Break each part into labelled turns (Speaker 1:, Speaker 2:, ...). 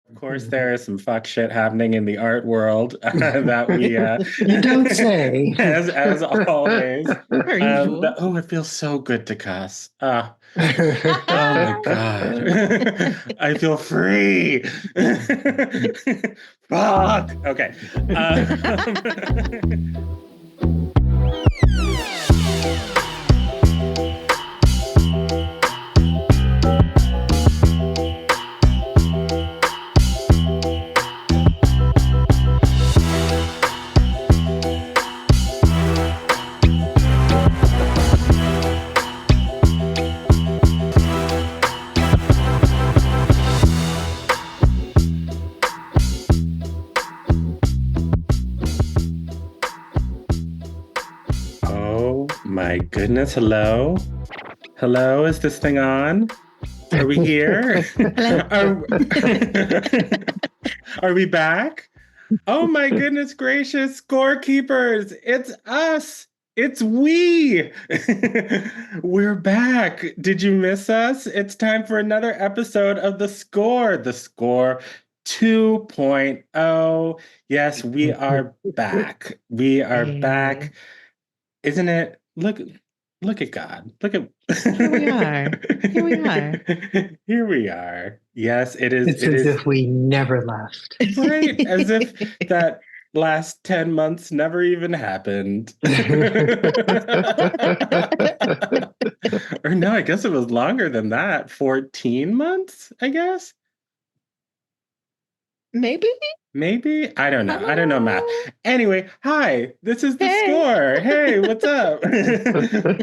Speaker 1: Of course, there is some fuck shit happening in the art world that we,
Speaker 2: You don't say.
Speaker 1: as always.
Speaker 3: Per usual.
Speaker 1: It feels so good to cuss. Oh my
Speaker 3: Ah.
Speaker 1: God. I feel free. Fuck. Okay. Oh my goodness. Hello. Hello. Is this thing on? Are we here? Are, are we back? Oh my goodness gracious, scorekeepers! It's us! It's we! We're back. Did you miss us? It's time for another episode of The Score. The Score 2.0. Yes, we are back. We are back. Isn't it? Look at God. Look at
Speaker 3: Here we are. Here we are.
Speaker 1: Here we are. Yes, it is.
Speaker 2: It's
Speaker 1: It
Speaker 2: as
Speaker 1: is
Speaker 2: if we never left.
Speaker 1: right. As if that last 10 months never even happened. Or no, I guess it was longer than that. 14 months, I guess.
Speaker 3: Maybe.
Speaker 1: Maybe? I don't know. I don't know math. Anyway, hi, this is The Score. Hey, what's up?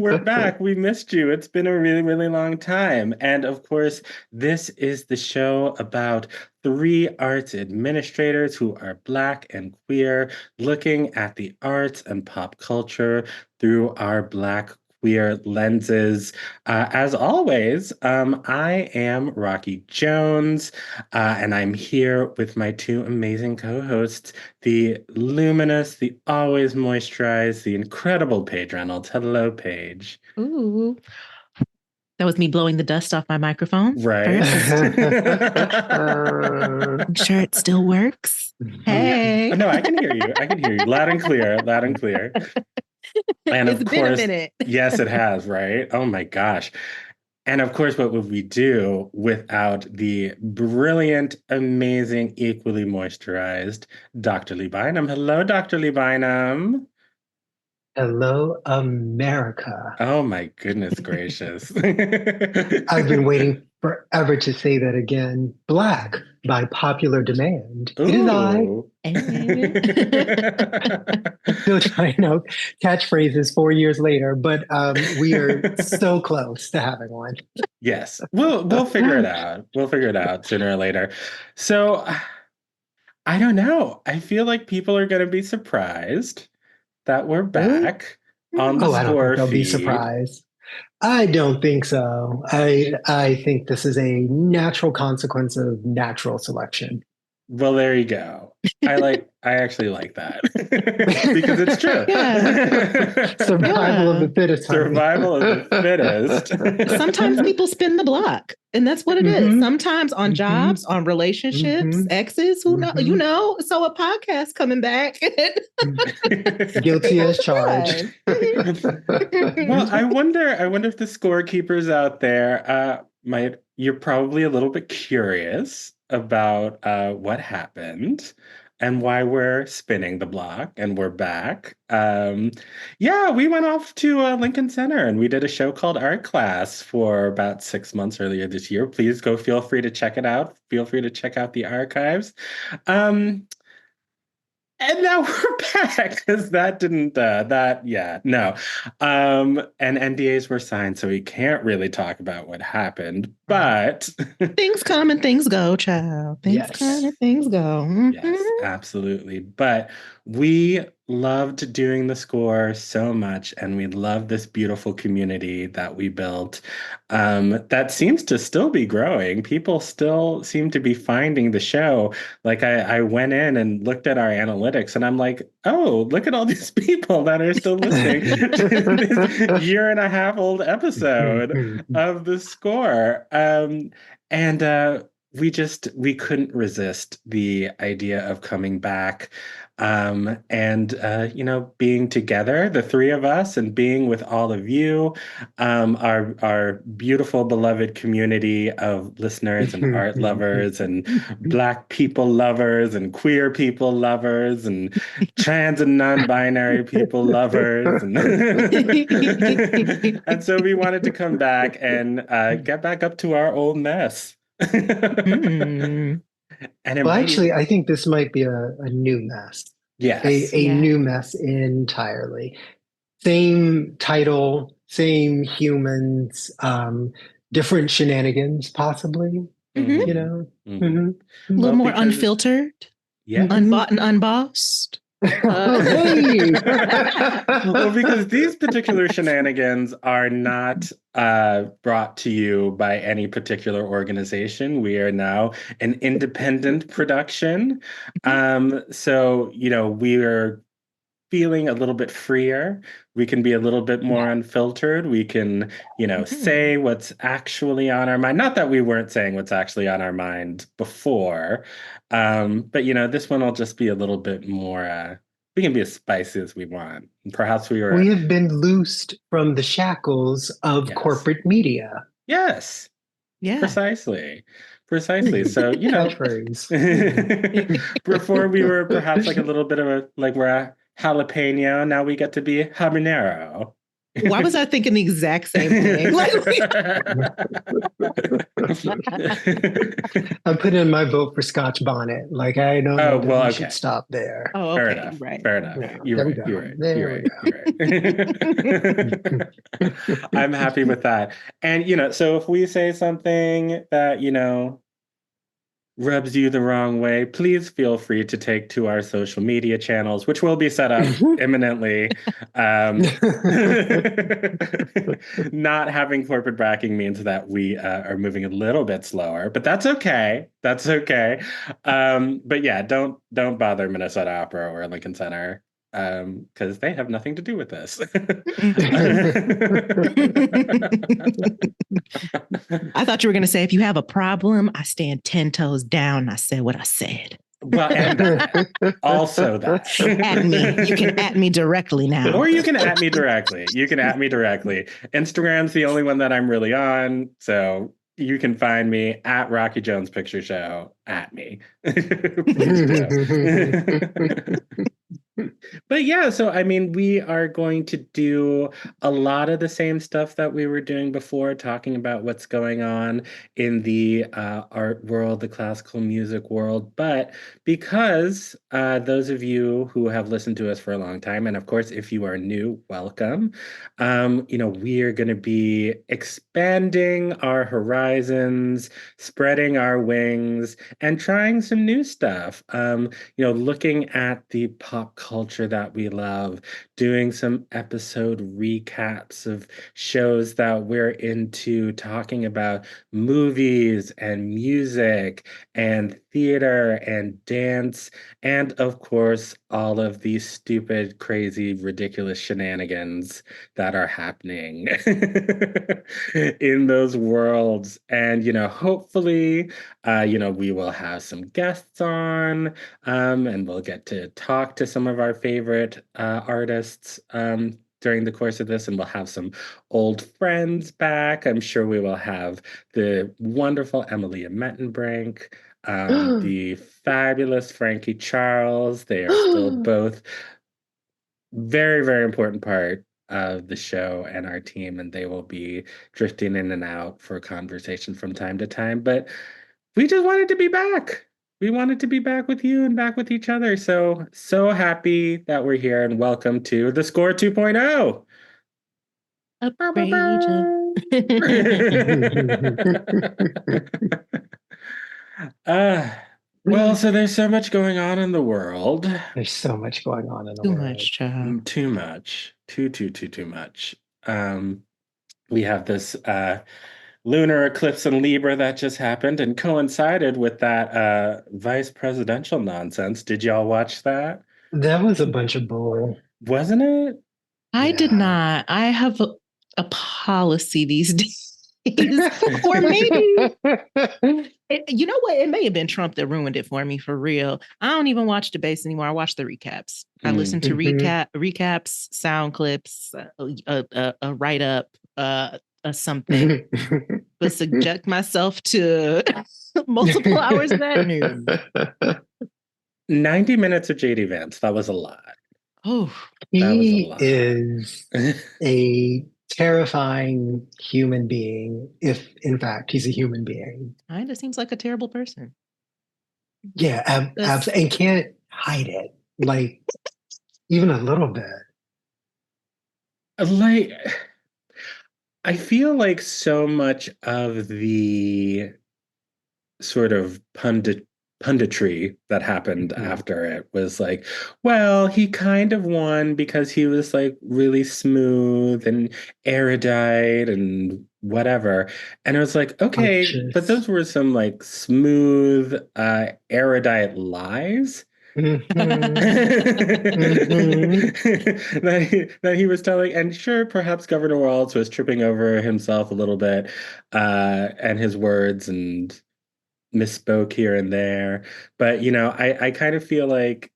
Speaker 1: We're back. We missed you. It's been a really, really long time. And of course, this is the show about three arts administrators who are Black and queer, looking at the arts and pop culture through our Black queer lenses. As always, I am Rocky Jones, and I'm here with my two amazing co-hosts, the luminous, the always moisturized, the incredible Paige Reynolds. Hello, Paige.
Speaker 3: Ooh. That was me blowing the dust off my microphone.
Speaker 1: Right.
Speaker 3: I'm sure it still works. Hey.
Speaker 1: No, I can hear you. I can hear you. Loud and clear. Loud and clear. And
Speaker 3: It's
Speaker 1: of
Speaker 3: been a
Speaker 1: course,
Speaker 3: minute.
Speaker 1: yes, it has, right? Oh my gosh. And of course, what would we do without the brilliant, amazing, equally moisturized Dr. Lee Bynum? Hello, Dr. Lee Bynum.
Speaker 2: Hello, America.
Speaker 1: Oh my goodness gracious.
Speaker 2: I've been waiting forever to say that again. Black by popular demand.
Speaker 1: Ooh.
Speaker 2: It is I.
Speaker 1: Ooh.
Speaker 2: Still trying to catchphrases 4 years later, but we are so close to having one.
Speaker 1: Yes, we'll figure it out. We'll figure it out sooner or later. So I don't know. I feel like people are going to be surprised that we're back on the
Speaker 2: Oh, I don't
Speaker 1: Score
Speaker 2: think they'll be
Speaker 1: feed.
Speaker 2: surprised. I don't think so. I think this is a natural consequence of natural selection.
Speaker 1: Well, there you go. I actually like that because it's true.
Speaker 3: Yeah.
Speaker 2: Survival of the fittest. honey.
Speaker 1: Survival of the fittest.
Speaker 3: Sometimes people spin the block, and that's what it is. Sometimes on jobs, on relationships, exes, who know, you know. So a podcast coming back.
Speaker 2: Guilty as charged.
Speaker 1: Well, I wonder if the scorekeepers out there you're probably a little bit curious about what happened and why we're spinning the block and we're back. Yeah, we went off to Lincoln Center and we did a show called Art Class for about 6 months earlier this year. Please go feel free to check it out. Feel free to check out the archives. And now we're back because no. And NDAs were signed, so we can't really talk about what happened, but
Speaker 3: things come and things go, child. Things come and things go.
Speaker 1: Yes, absolutely. But we loved doing the score so much, and we love this beautiful community that we built that seems to still be growing. People still seem to be finding the show. Like I went in and looked at our analytics, and I'm like, oh, look at all these people that are still listening to this year-and-a-half old episode of the score. And we couldn't resist the idea of coming back, and being together, the three of us, and being with all of you, our beautiful beloved community of listeners and art lovers and Black people lovers and queer people lovers and trans and non-binary people lovers, and and so we wanted to come back and get back up to our old mess.
Speaker 3: Mm.
Speaker 1: And
Speaker 2: Well, actually, I think this might be a new mess.
Speaker 1: yes.
Speaker 2: A new mess entirely. Same title, same humans, different shenanigans, possibly.
Speaker 3: Mhm.
Speaker 2: You know.
Speaker 1: Mhm.
Speaker 3: A little
Speaker 1: Well,
Speaker 3: more
Speaker 1: because
Speaker 3: unfiltered,
Speaker 1: yeah.
Speaker 3: unbought and unbossed.
Speaker 2: Hey!
Speaker 1: Well, because these particular shenanigans are not brought to you by any particular organization. We are now an independent production. So, we are feeling a little bit freer. We can be a little bit more unfiltered. We can, say what's actually on our mind. Not that we weren't saying what's actually on our mind before, but this one will just be a little bit more. We can be as spicy as we want. Perhaps we were.
Speaker 2: We have been loosed from the shackles of
Speaker 1: Yes.
Speaker 2: corporate media.
Speaker 1: Yes.
Speaker 3: Yeah.
Speaker 1: Precisely. So,
Speaker 2: Catchphrase.
Speaker 1: before we were perhaps like a little bit of we're a jalapeno, now we get to be habanero.
Speaker 3: Why was I thinking the exact same thing?
Speaker 2: I'm putting in my vote for Scotch bonnet. I don't know that we should
Speaker 1: okay.
Speaker 2: stop there.
Speaker 3: Oh,
Speaker 1: Fair
Speaker 3: okay.
Speaker 1: enough.
Speaker 3: Right.
Speaker 1: Fair enough.
Speaker 2: Yeah,
Speaker 1: You're
Speaker 2: there we
Speaker 1: right.
Speaker 2: go.
Speaker 1: You're right.
Speaker 2: There
Speaker 1: You're
Speaker 2: we
Speaker 1: right. You're right. I'm happy with that. So if we say something that, rubs you the wrong way, please feel free to take to our social media channels, which will be set up imminently. Not having corporate backing means that we are moving a little bit slower, but that's okay. That's okay. But yeah, don't bother Minnesota Opera or Lincoln Center, because they have nothing to do with this.
Speaker 3: I thought you were going to say, if you have a problem, I stand 10 toes down. I said what I said.
Speaker 1: Well, and that. Also that.
Speaker 3: At me. You can at me directly now.
Speaker 1: Or you can at me directly. Instagram's the only one that I'm really on. So you can find me at Rocky Jones Picture Show at me. But yeah, so I mean, we are going to do a lot of the same stuff that we were doing before, talking about what's going on in the art world, the classical music world. But because those of you who have listened to us for a long time, and of course, if you are new, welcome. We are going to be expanding our horizons, spreading our wings, and trying some new stuff. Looking at the pop culture that we love, doing some episode recaps of shows that we're into, talking about movies and music and theater and dance, and of course, all of these stupid, crazy, ridiculous shenanigans that are happening in those worlds. And, hopefully, we will have some guests on, and we'll get to talk to some of our favorite artists during the course of this, and we'll have some old friends back. I'm sure we will have the wonderful Emilia Mettenbrink, the fabulous Frankie Charles. They are still both very, very important part of the show and our team, and they will be drifting in and out for conversation from time to time. But we just wanted to be back. We wanted to be back with you and back with each other. So happy that we're here, and welcome to The Score 2.0. Well, so there's so much going on in the world.
Speaker 2: There's so much going on in the
Speaker 3: Too
Speaker 2: world.
Speaker 3: much, child.
Speaker 1: Too much. Too much. We have this lunar eclipse in Libra that just happened and coincided with that vice presidential nonsense. Did y'all watch that?
Speaker 2: That was a bunch of bull.
Speaker 1: Wasn't it?
Speaker 3: I did not. I have a policy these days. Or maybe you know what? It may have been Trump that ruined it for me for real. I don't even watch debates anymore. I watch the recaps. I listen to recaps, sound clips, a write up, something, but subject myself to multiple hours of that news.
Speaker 1: 90 minutes of JD Vance. That was a lot.
Speaker 3: Oh,
Speaker 2: he is a terrifying human being, if in fact he's a human being.
Speaker 3: Kind of seems like a terrible person.
Speaker 2: Yeah, absolutely. And can't hide it, like, even a little bit.
Speaker 1: Like, I feel like so much of the sort of punditry that happened after it was like, well, he kind of won because he was like really smooth and erudite and whatever. And it was like, okay, but those were some like smooth, erudite lies. That he was telling, and sure, perhaps Governor Walz was tripping over himself a little bit, and his words and misspoke here and there. But, I kind of feel like,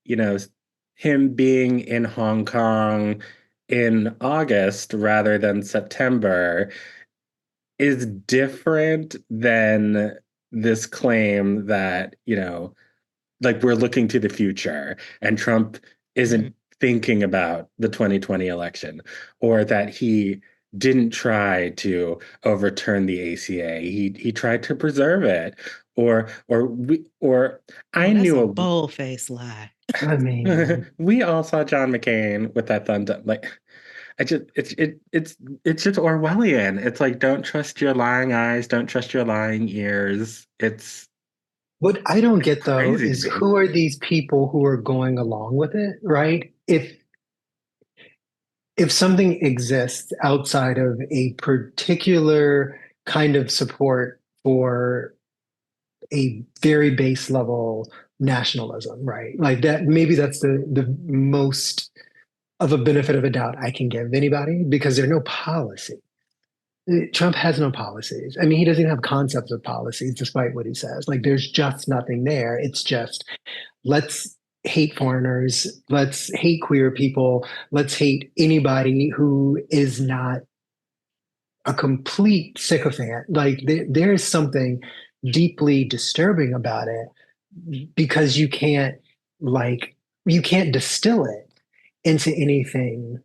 Speaker 1: him being in Hong Kong in August rather than September is different than this claim that, like we're looking to the future and Trump isn't thinking about the 2020 election, or that he didn't try to overturn the ACA. He tried to preserve it. I knew
Speaker 3: a bold-faced lie.
Speaker 2: I mean,
Speaker 1: we all saw John McCain with that thumbs like it's just Orwellian. It's like, don't trust your lying eyes, don't trust your lying ears.
Speaker 2: What I don't get though is who are these people who are going along with it, right? If something exists outside of a particular kind of support for a very base level nationalism, right? Like that, maybe that's the most of a benefit of a doubt I can give anybody, because there's no policy. Trump has no policies. I mean, he doesn't even have concepts of policies, despite what he says. Like, there's just nothing there. It's just, let's hate foreigners, let's hate queer people, let's hate anybody who is not a complete sycophant. Like, there's something deeply disturbing about it, because you can't distill it into anything.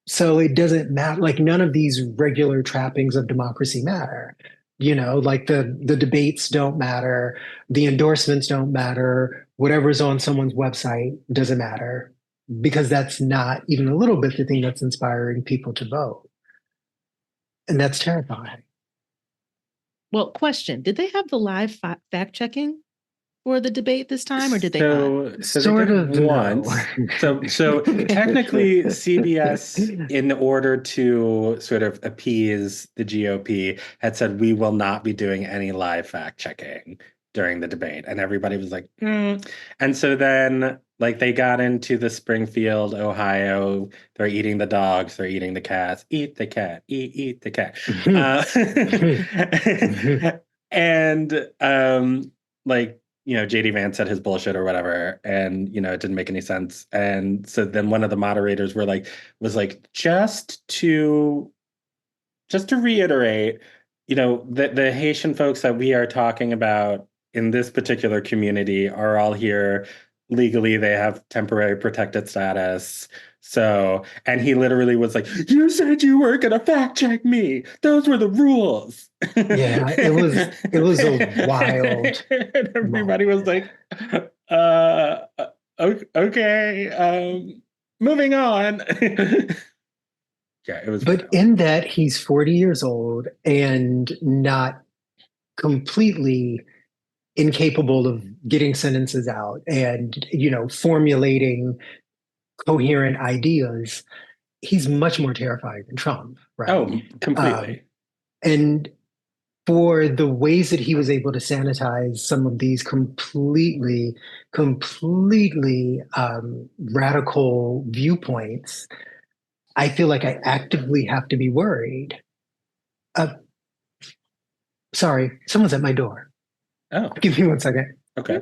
Speaker 2: So it doesn't matter. Like, none of these regular trappings of democracy matter. Like the debates don't matter, the endorsements don't matter, whatever's on someone's website doesn't matter, because that's not even a little bit the thing that's inspiring people to vote. And that's terrifying.
Speaker 3: Well, question, did they have the live fact checking for the debate this time, or did they
Speaker 1: not? Sort of once. So technically, CBS, in order to sort of appease the GOP, had said, we will not be doing any live fact checking during the debate. And everybody was like, And so then, like, they got into the Springfield, Ohio, they're eating the dogs, they're eating the cats, eat the cat, eat the cat. And JD Vance said his bullshit or whatever, and it didn't make any sense. And so then one of the moderators was like, just to reiterate, the Haitian folks that we are talking about in this particular community are all here legally. They have temporary protected status. So, and he literally was like, you said you were going to fact check me. Those were the rules.
Speaker 2: Yeah, it was a wild.
Speaker 1: And everybody was like, okay, moving on. Yeah, it was.
Speaker 2: But in that, he's 40 years old and not completely incapable of getting sentences out and, formulating coherent ideas. He's much more terrifying than Trump, right?
Speaker 1: Oh, completely.
Speaker 2: And for the ways that he was able to sanitize some of these completely radical viewpoints, I feel like I actively have to be worried. Uh, sorry, someone's at my door.
Speaker 1: Oh,
Speaker 2: Give me 1 second.
Speaker 1: okay.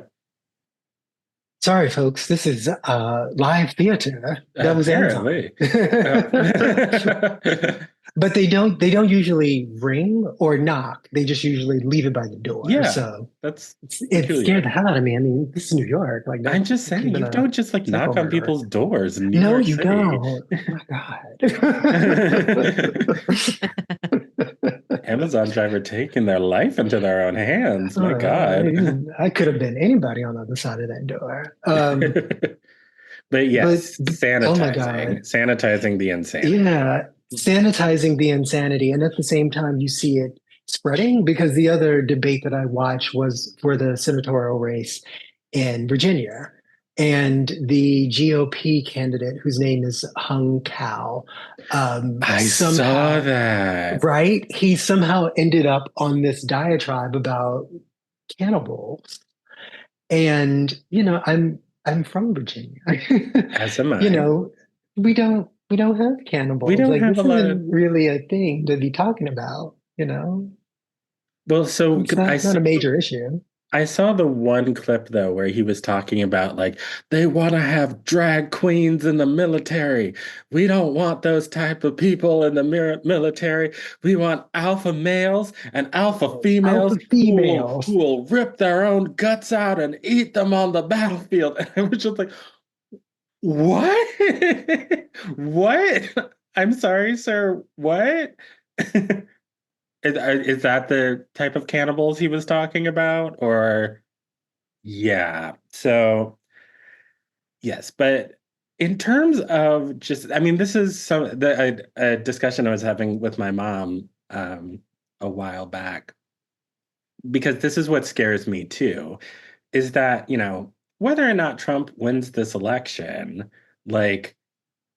Speaker 2: Sorry, folks. This is live theater. That was Amazon.
Speaker 1: Apparently.
Speaker 2: But they don't usually ring or knock. They just usually leave it by the door.
Speaker 1: Yeah,
Speaker 2: So
Speaker 1: that's
Speaker 2: it
Speaker 1: peculiar.
Speaker 2: scared the hell out of me. I mean, this is New York. Like,
Speaker 1: I'm just saying, you don't just like knock on people's doors in New
Speaker 2: No,
Speaker 1: York
Speaker 2: you
Speaker 1: City.
Speaker 2: don't. Oh my God.
Speaker 1: Amazon driver taking their life into their own hands. My God.
Speaker 2: I could have been anybody on the other side of that door.
Speaker 1: But yes,
Speaker 2: but
Speaker 1: sanitizing.
Speaker 2: oh my God.
Speaker 1: Sanitizing the insanity.
Speaker 2: Yeah, sanitizing the insanity. And at the same time, you see it spreading because the other debate that I watched was for the senatorial race in Virginia. And the GOP candidate, whose name is Hung Cao,
Speaker 1: I saw that.
Speaker 2: Right? He somehow ended up on this diatribe about cannibals. And, I'm from Virginia.
Speaker 1: As am I.
Speaker 2: We don't have cannibals.
Speaker 1: We don't
Speaker 2: like
Speaker 1: have
Speaker 2: this
Speaker 1: a lot
Speaker 2: isn't really a thing to be talking about,
Speaker 1: Well, so
Speaker 2: It's not a major issue.
Speaker 1: I saw the one clip though where he was talking about like they want to have drag queens in the military. We don't want those type of people in the military. We want alpha males and alpha females, Who will rip their own guts out and eat them on the battlefield. And I was just like, what? What? I'm sorry, sir. What? Is that the type of cannibals he was talking about? Or, yeah. So, yes. But in terms of just, I mean, this is a discussion I was having with my mom a while back, because this is what scares me too, is that, whether or not Trump wins this election, like,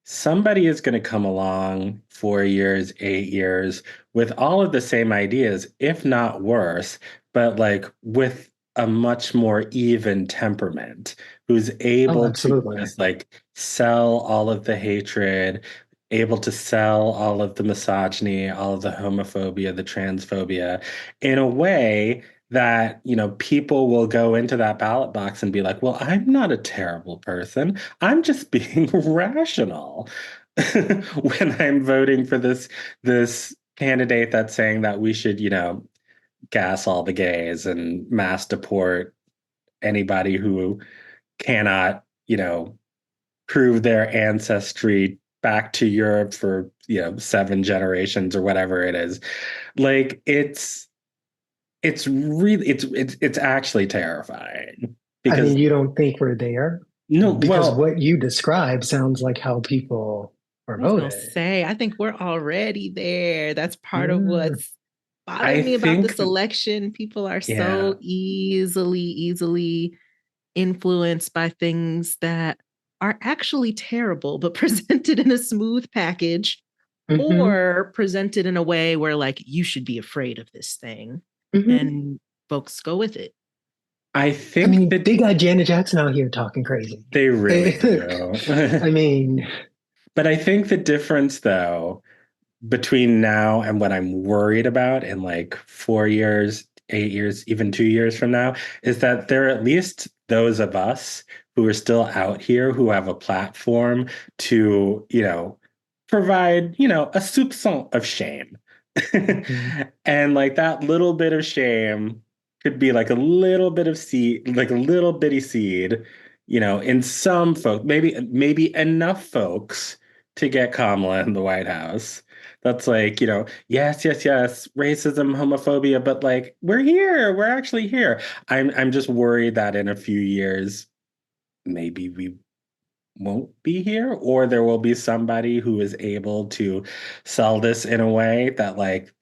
Speaker 1: somebody is going to come along 4 years, 8 years with all of the same ideas, if not worse, but like with a much more even temperament, who's able to just like sell all of the hatred, able to sell all of the misogyny, all of the homophobia, the transphobia in a way that, people will go into that ballot box and be like, well, I'm not a terrible person. I'm just being rational when I'm voting for this candidate that's saying that we should, gas all the gays and mass deport anybody who cannot, prove their ancestry back to Europe for, 7 generations or whatever it is. Like it's really it's actually terrifying. Because
Speaker 2: you don't think we're there?
Speaker 1: No,
Speaker 2: because what you describe sounds like how people are voting.
Speaker 3: I think we're already there. That's part of what's bothering me about this election. People are so easily influenced by things that are actually terrible, but presented in a smooth package, or presented in a way where like you should be afraid of this thing. And folks go with it.
Speaker 1: I think
Speaker 2: that big-eyed Janet Jackson out here talking crazy.
Speaker 1: They really do. But I think the difference though between now and what I'm worried about in like 4 years, 8 years, even 2 years from now is that there are at least those of us who are still out here who have a platform to, provide, a soupçon of shame. And like that little bit of shame could be like a little bit of seed, like a little bitty seed, in some folk, maybe enough folks to get Kamala in the White House. That's like, yes, racism, homophobia, but like we're here, we're actually here. I'm just worried that in a few years, maybe we won't be here, or there will be somebody who is able to sell this in a way that like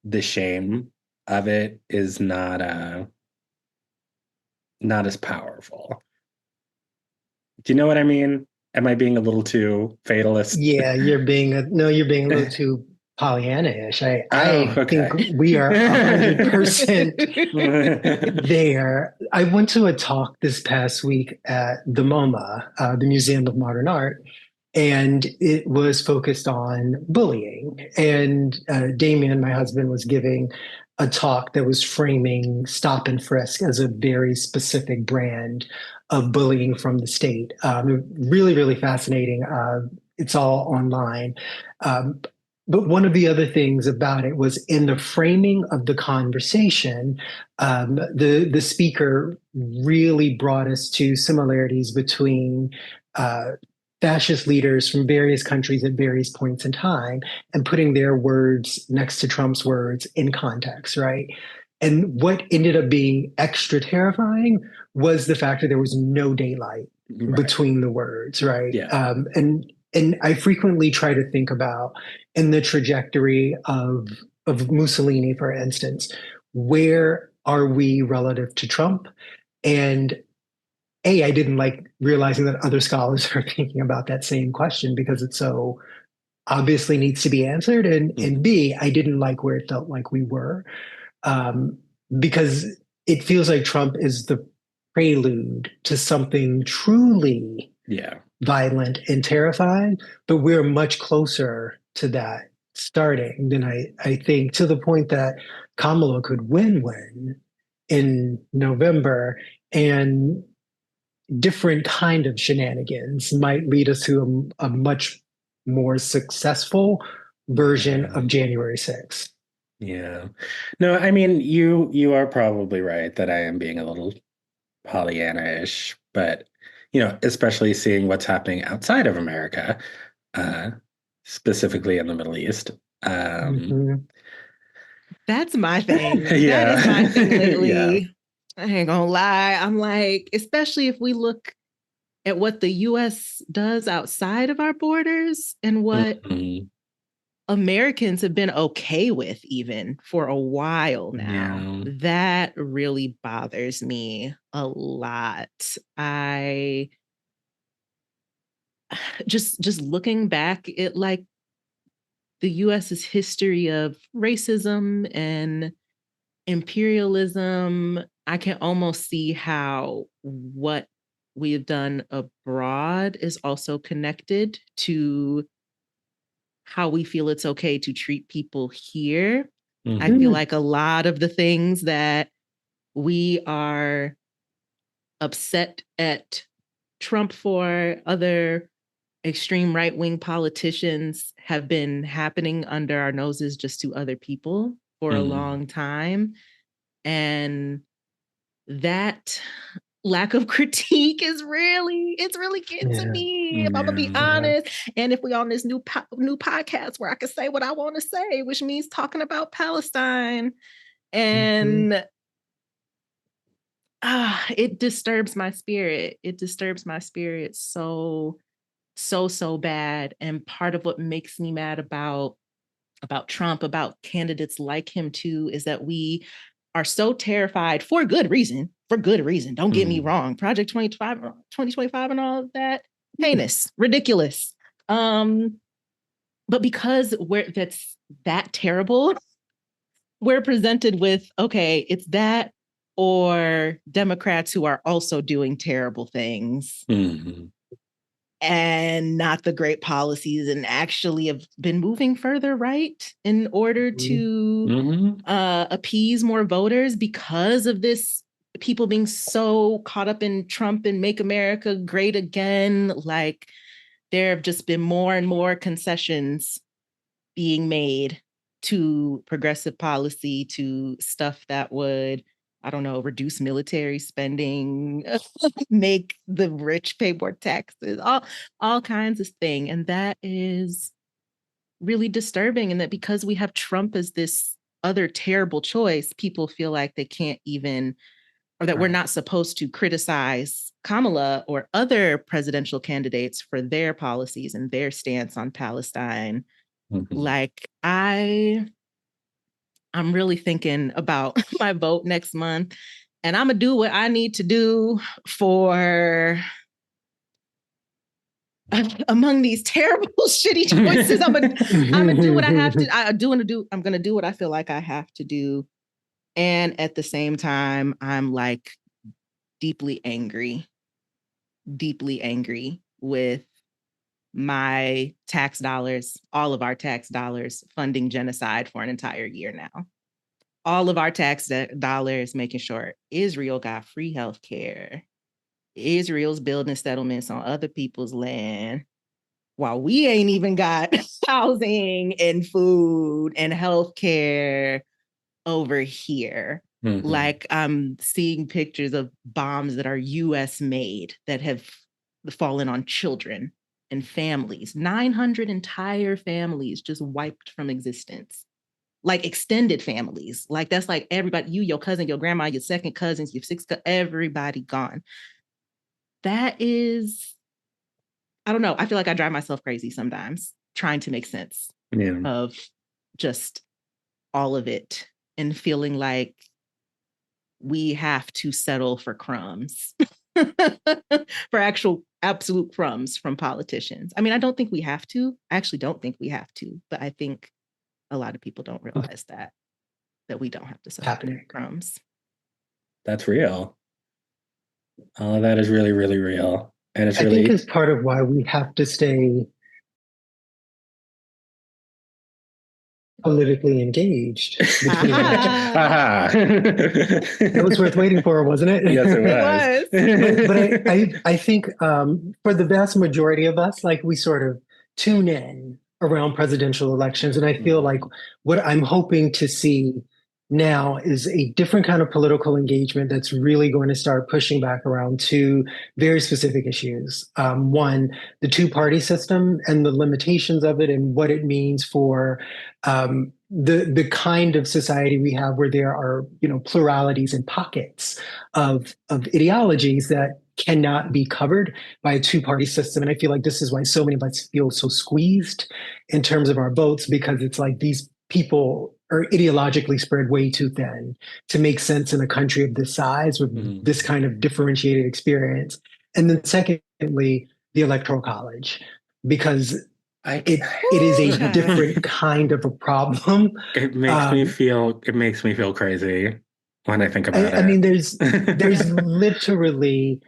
Speaker 1: the shame of it is not as powerful. Do you know what I mean? Am I being a little too fatalist?
Speaker 2: Yeah, you're being a little too Pollyanna-ish. I think we are 100% there. I went to a talk this past week at the MoMA, the Museum of Modern Art, and it was focused on bullying. And Damien, my husband, was giving a talk that was framing stop and frisk as a very specific brand of bullying from the state. Really, really fascinating. It's all online. Um, but one of the other things about it was in the framing of the conversation, the speaker really brought us to similarities between fascist leaders from various countries at various points in time and putting their words next to Trump's words in context, right? And what ended up being extra terrifying was the fact that there was no daylight between the words, right?
Speaker 1: Yeah.
Speaker 2: And I frequently try to think about in the trajectory of Mussolini, for instance, where are we relative to Trump? And I didn't like realizing that other scholars are thinking about that same question because it so obviously needs to be answered. And B, I didn't like where it felt like we were, um, because it feels like Trump is the prelude to something truly violent and terrifying, but we're much closer to that starting than I think, to the point that Kamala could win in November, and different kind of shenanigans might lead us to a much more successful version of January 6th.
Speaker 1: Yeah. No, I mean, you are probably right that I am being a little Pollyanna-ish, but especially seeing what's happening outside of America, specifically in the Middle East.
Speaker 3: That's my thing.
Speaker 1: Yeah.
Speaker 3: That is my thing lately.
Speaker 1: Yeah.
Speaker 3: I ain't gonna lie. I'm like, especially if we look at what the US does outside of our borders and what Americans have been okay with even for a while now.
Speaker 1: Yeah.
Speaker 3: That really bothers me a lot. I just looking back at like the US's history of racism and imperialism, I can almost see how what we have done abroad is also connected to how we feel it's okay to treat people here. I feel like a lot of the things that we are upset at Trump for, other extreme right-wing politicians, have been happening under our noses just to other people for a long time. And that lack of critique is it's really getting to me, if I'm gonna be honest. And if we on this new podcast where I can say what I want to say, which means talking about Palestine, and it disturbs my spirit. It disturbs my spirit so bad. And part of what makes me mad about Trump, about candidates like him too, is that we are so terrified for good reason. Don't get me wrong. Project 2025 and all of that, heinous, ridiculous. But because that's that terrible, we're presented with, okay, it's that or Democrats who are also doing terrible things. And not the great policies, and actually have been moving further right in order to appease more voters because of this, people being so caught up in Trump and make America great again. Like, there have just been more and more concessions being made to progressive policy, to stuff that would, I don't know, reduce military spending, make the rich pay more taxes, all kinds of things. And that is really disturbing. And that because we have Trump as this other terrible choice, people feel like they can't even, or that we're not supposed to criticize Kamala or other presidential candidates for their policies and their stance on Palestine. Like, I'm really thinking about my vote next month, and I'm gonna do what I need to do for among these terrible, shitty choices. I'm gonna do what I have to. I'm gonna do what I feel like I have to do, and at the same time, I'm like deeply angry with my tax dollars, all of our tax dollars, funding genocide for an entire year now. All of our tax dollars making sure Israel got free health care. Israel's building settlements on other people's land, while we ain't even got housing and food and health care over here. Mm-hmm. Like, I'm seeing pictures of bombs that are US made that have fallen on children and families. 900 entire families just wiped from existence. Like extended families. Like, that's like everybody, you, your cousin, your grandma, your second cousins, your sixth, everybody gone. That is, I don't know. I feel like I drive myself crazy sometimes trying to make sense of just all of it and feeling like we have to settle for crumbs, for actual absolute crumbs from politicians. I mean, I don't think we have to. I actually don't think we have to, but I think a lot of people don't realize that we don't have to settle for crumbs.
Speaker 1: That's real. All of that is really, really real. And it's really,
Speaker 2: I think it's part of why we have to stay politically engaged. That was worth waiting for, wasn't it?
Speaker 1: Yes, it
Speaker 2: was. But I think for the vast majority of us, like, we sort of tune in around presidential elections. And I feel like what I'm hoping to see now is a different kind of political engagement that's really going to start pushing back around two very specific issues. One, the two-party system and the limitations of it and what it means for the kind of society we have, where there are, pluralities and pockets of ideologies that cannot be covered by a two-party system. And I feel like this is why so many of us feel so squeezed in terms of our votes, because it's like these people are ideologically spread way too thin to make sense in a country of this size with this kind of differentiated experience. And then secondly, the Electoral College, because it is a different kind of a problem.
Speaker 1: It makes me feel crazy when I think about it.
Speaker 2: I mean, there's literally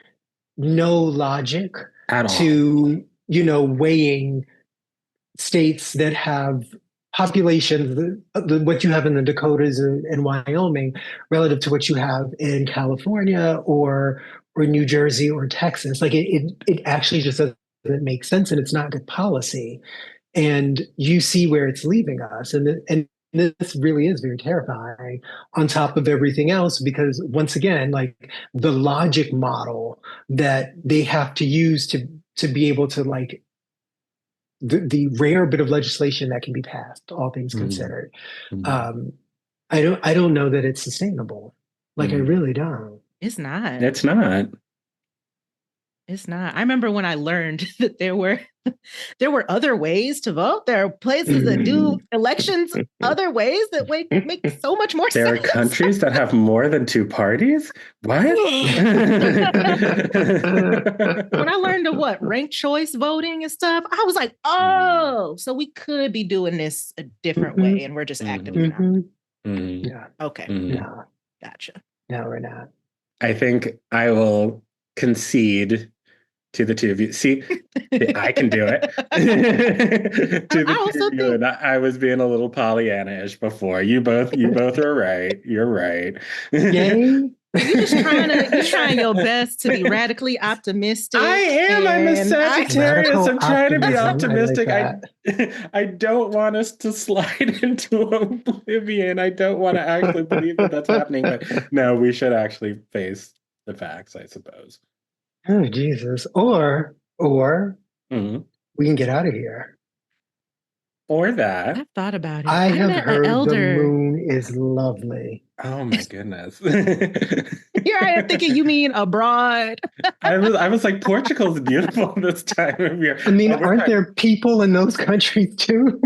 Speaker 2: no logic
Speaker 1: at all
Speaker 2: to, weighing states that have populations, what you have in the Dakotas and Wyoming, relative to what you have in California or New Jersey or Texas. Like, it actually just doesn't make sense, and it's not good policy. And you see where it's leaving us, and this really is very terrifying, on top of everything else, because once again, like, the logic model that they have to use to be able to, like, the rare bit of legislation that can be passed, all things considered. I don't know that it's sustainable. Like, I really don't.
Speaker 3: It's not.
Speaker 1: It's not.
Speaker 3: It's not. I remember when I learned that there were other ways to vote. There are places that do elections other ways that make so much more sense.
Speaker 1: There are countries that have more than two parties? What?
Speaker 3: When I learned of ranked choice voting and stuff, I was like, oh, so we could be doing this a different way, and we're just actively not.
Speaker 2: Yeah.
Speaker 3: Okay.
Speaker 2: No.
Speaker 3: Gotcha.
Speaker 2: No, we're not.
Speaker 1: I think I will concede to the two of you. See, I can do it. To the two of you, and I was being a little Pollyanna-ish before. You both are right. You're right.
Speaker 2: Yay.
Speaker 3: You're trying your best to be radically optimistic.
Speaker 1: I am. I'm a Sagittarius. I'm trying to be optimistic. I don't want us to slide into oblivion. I don't want to actually believe that that's happening. But no, we should actually face the facts, I suppose.
Speaker 2: Oh, Jesus. Or we can get out of here.
Speaker 1: Or that.
Speaker 3: I've thought about it.
Speaker 2: I have heard the moon is lovely.
Speaker 1: Oh my goodness.
Speaker 3: Here I am thinking, you mean abroad?
Speaker 1: I was like, Portugal's beautiful this time of year.
Speaker 2: I mean, aren't there people in those countries too?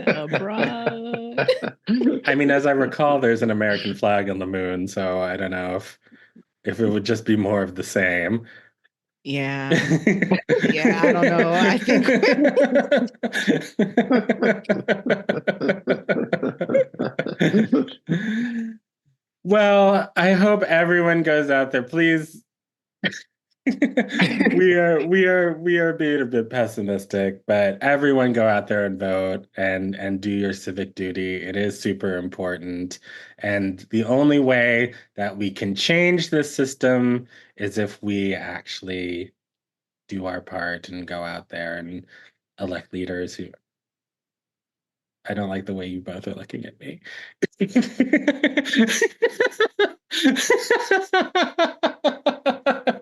Speaker 3: Abroad.
Speaker 1: I mean, as I recall, there's an American flag on the moon, so I don't know if it would just be more of the same.
Speaker 3: Yeah. Yeah, I don't know. I think
Speaker 1: well, I hope everyone goes out there. Please we are being a bit pessimistic, but everyone go out there and vote and do your civic duty. It is super important. And the only way that we can change this system is if we actually do our part and go out there and elect leaders who I don't like the way you both are looking at me.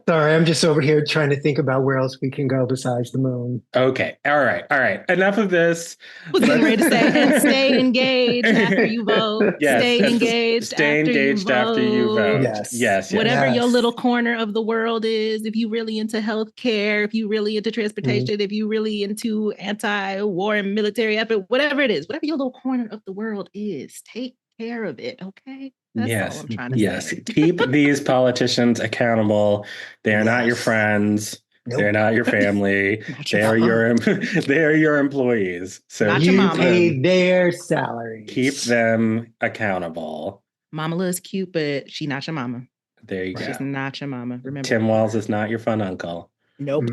Speaker 2: Sorry, I'm just over here trying to think about where else we can go besides the moon.
Speaker 1: Okay. All right. Enough of this.
Speaker 3: I was getting ready to say, and stay engaged after you vote.
Speaker 1: Yes.
Speaker 3: Stay engaged
Speaker 1: Stay
Speaker 3: after you
Speaker 1: engaged
Speaker 3: vote.
Speaker 1: after you vote.
Speaker 2: Yes.
Speaker 1: Yes.
Speaker 3: Whatever your
Speaker 2: Yes.
Speaker 3: little corner of the world is, if you really into healthcare, if you really into transportation, if you really into anti-war and military effort, whatever it is, whatever your little corner of the world is, take care of it. Okay. That's all I'm trying to say.
Speaker 1: Keep these politicians accountable. They are not your
Speaker 2: Yes.
Speaker 1: friends.
Speaker 2: Nope.
Speaker 1: They're not your family.
Speaker 3: Not
Speaker 1: They
Speaker 3: your
Speaker 1: are
Speaker 3: mama.
Speaker 1: they are your employees. So
Speaker 3: Not your
Speaker 2: You
Speaker 3: mama.
Speaker 2: pay their salaries.
Speaker 1: keep them accountable.
Speaker 3: Mama Liz cute, but she not your mama.
Speaker 1: There you
Speaker 3: She's
Speaker 1: go.
Speaker 3: not your mama. Remember,
Speaker 1: Tim Walz is not your fun uncle.
Speaker 3: nope.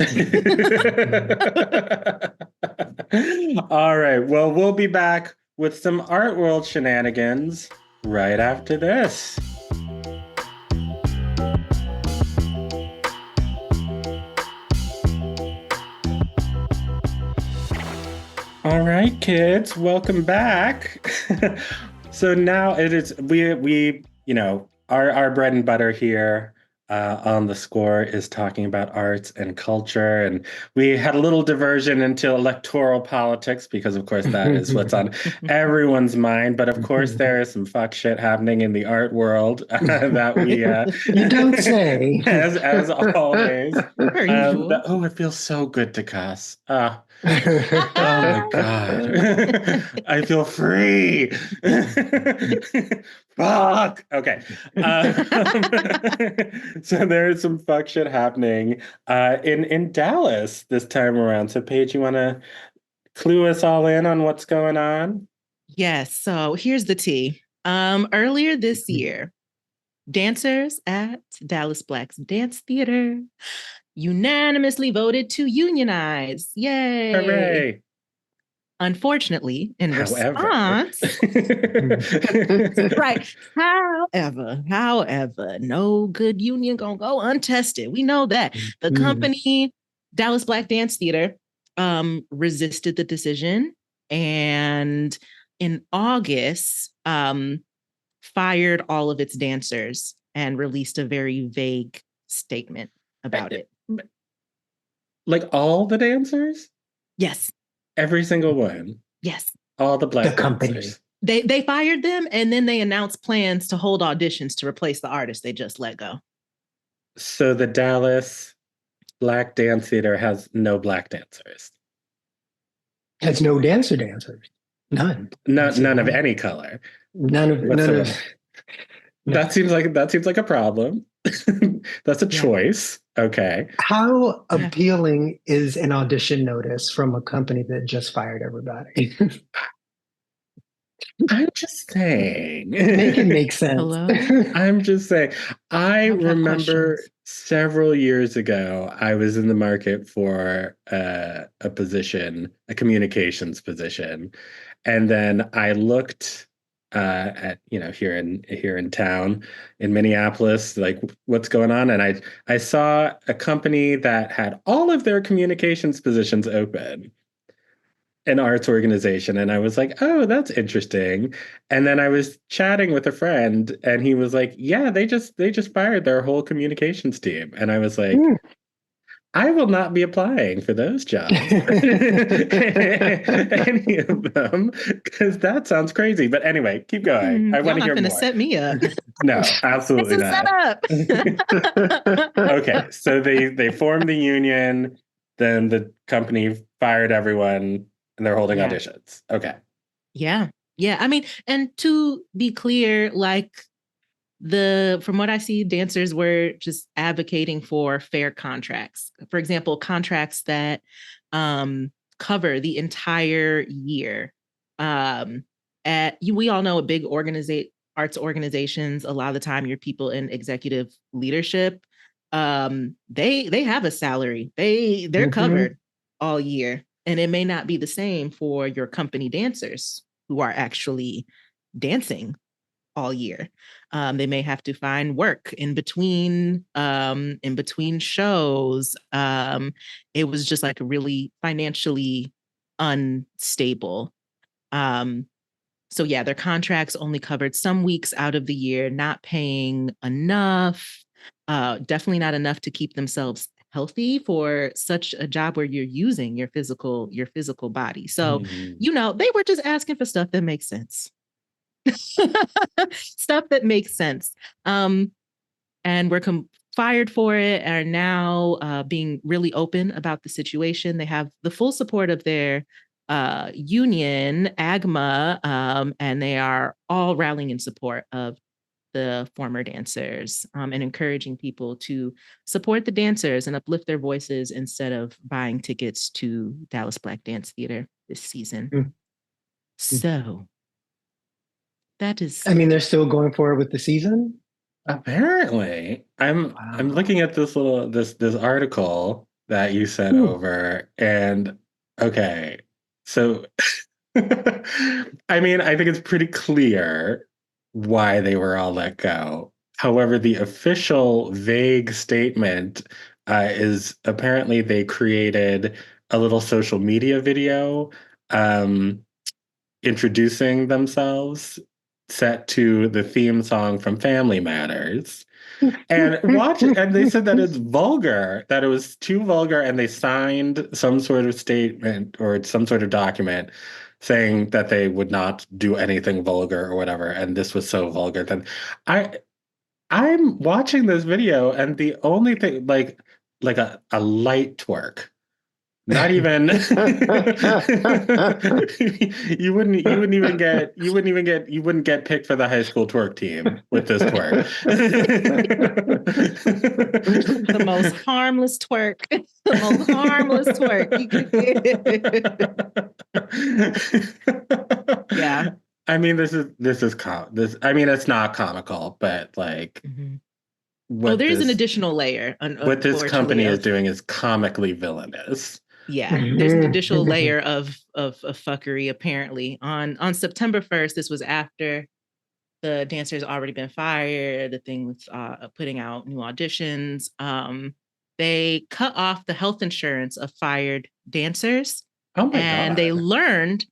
Speaker 1: All right. Well, we'll be back with some art world shenanigans right after this. All right, kids, welcome back. So now it is we our bread and butter here on the score is talking about arts and culture, and we had a little diversion into electoral politics because, of course, that is what's on everyone's mind. But of course, there is some fuck shit happening in the art world that we
Speaker 2: You don't say.
Speaker 1: as always.
Speaker 3: usual.
Speaker 1: It feels so good to cuss. Oh my God. I feel free. Fuck. Okay. So there's some fuck shit happening in Dallas this time around. So Paige, you want to clue us all in on what's going on?
Speaker 3: Yes. So here's the tea. Earlier this year, dancers at Dallas Black's Dance Theater unanimously voted to unionize. Yay.
Speaker 1: Hooray.
Speaker 3: Unfortunately, in
Speaker 1: However.
Speaker 3: response, right. However, no good union gonna go untested. We know that. The company, Dallas Black Dance Theater, resisted the decision, and in August, fired all of its dancers and released a very vague statement about it.
Speaker 1: Like all the dancers?
Speaker 3: Yes.
Speaker 1: Every single one?
Speaker 3: Yes.
Speaker 1: All the black
Speaker 2: The company.
Speaker 1: dancers?
Speaker 3: They fired them, and then they announced plans to hold auditions to replace the artists they just let go.
Speaker 1: So the Dallas Black Dance Theater has no black dancers?
Speaker 2: Has no dancers. None.
Speaker 1: None of any color.
Speaker 2: None of. No.
Speaker 1: That seems like a problem. That's a choice. Okay.
Speaker 2: How appealing is an audition notice from a company that just fired everybody?
Speaker 1: I'm just saying.
Speaker 2: Make it make sense.
Speaker 3: Hello?
Speaker 1: I'm just saying. I remember
Speaker 3: questions.
Speaker 1: several years ago, I was in the market for a position, a communications position, and then I looked at here in town in Minneapolis, like what's going on, and I saw a company that had all of their communications positions open, an arts organization, and I was like, oh, that's interesting. And then I was chatting with a friend, and he was like, yeah, they just fired their whole communications team, and I was like, I will not be applying for those jobs, any of them, because that sounds crazy. But anyway, keep going. I want to hear more.
Speaker 3: Set me up.
Speaker 1: No, absolutely not.
Speaker 3: Setup.
Speaker 1: Okay, so they formed the union, then the company fired everyone, and they're holding auditions. Okay.
Speaker 3: Yeah. I mean, and to be clear, like from what I see, dancers were just advocating for fair contracts. For example, contracts that cover the entire year. We all know a big arts organizations, a lot of the time your people in executive leadership they have a salary. They're covered all year. And it may not be the same for your company dancers who are actually dancing all year. They may have to find work in between shows. It was just like really financially unstable. So yeah, their contracts only covered some weeks out of the year, not paying enough, definitely not enough to keep themselves healthy for such a job where you're using your physical body. So, they were just asking for stuff that makes sense. Stuff that makes sense. And we're fired for it, are now being really open about the situation. They have the full support of their union, AGMA, and they are all rallying in support of the former dancers, and encouraging people to support the dancers and uplift their voices instead of buying tickets to Dallas Black Dance Theater this season. So that is.
Speaker 2: I mean, they're still going forward with the season?
Speaker 1: Apparently. I'm looking at this article that you sent over, and okay. So I mean, I think it's pretty clear why they were all let go. However, the official vague statement is apparently they created a little social media video introducing themselves, set to the theme song from Family Matters. And they said that it's vulgar, that it was too vulgar, and they signed some sort of statement or some sort of document saying that they would not do anything vulgar or whatever. And this was so vulgar. Then I'm watching this video, and the only thing like a light twerk. Not even you wouldn't get picked for the high school twerk team with this twerk.
Speaker 3: The most harmless twerk. The most harmless twerk you could get. Yeah.
Speaker 1: I mean, this I mean, it's not comical, but like
Speaker 3: there's an additional layer.
Speaker 1: What this company is doing is comically villainous.
Speaker 3: Yeah, there's an additional layer of fuckery apparently. On September 1st, this was after the dancers already been fired. The thing with putting out new auditions. They cut off the health insurance of fired dancers.
Speaker 1: Oh my
Speaker 3: and
Speaker 1: God.
Speaker 3: They learned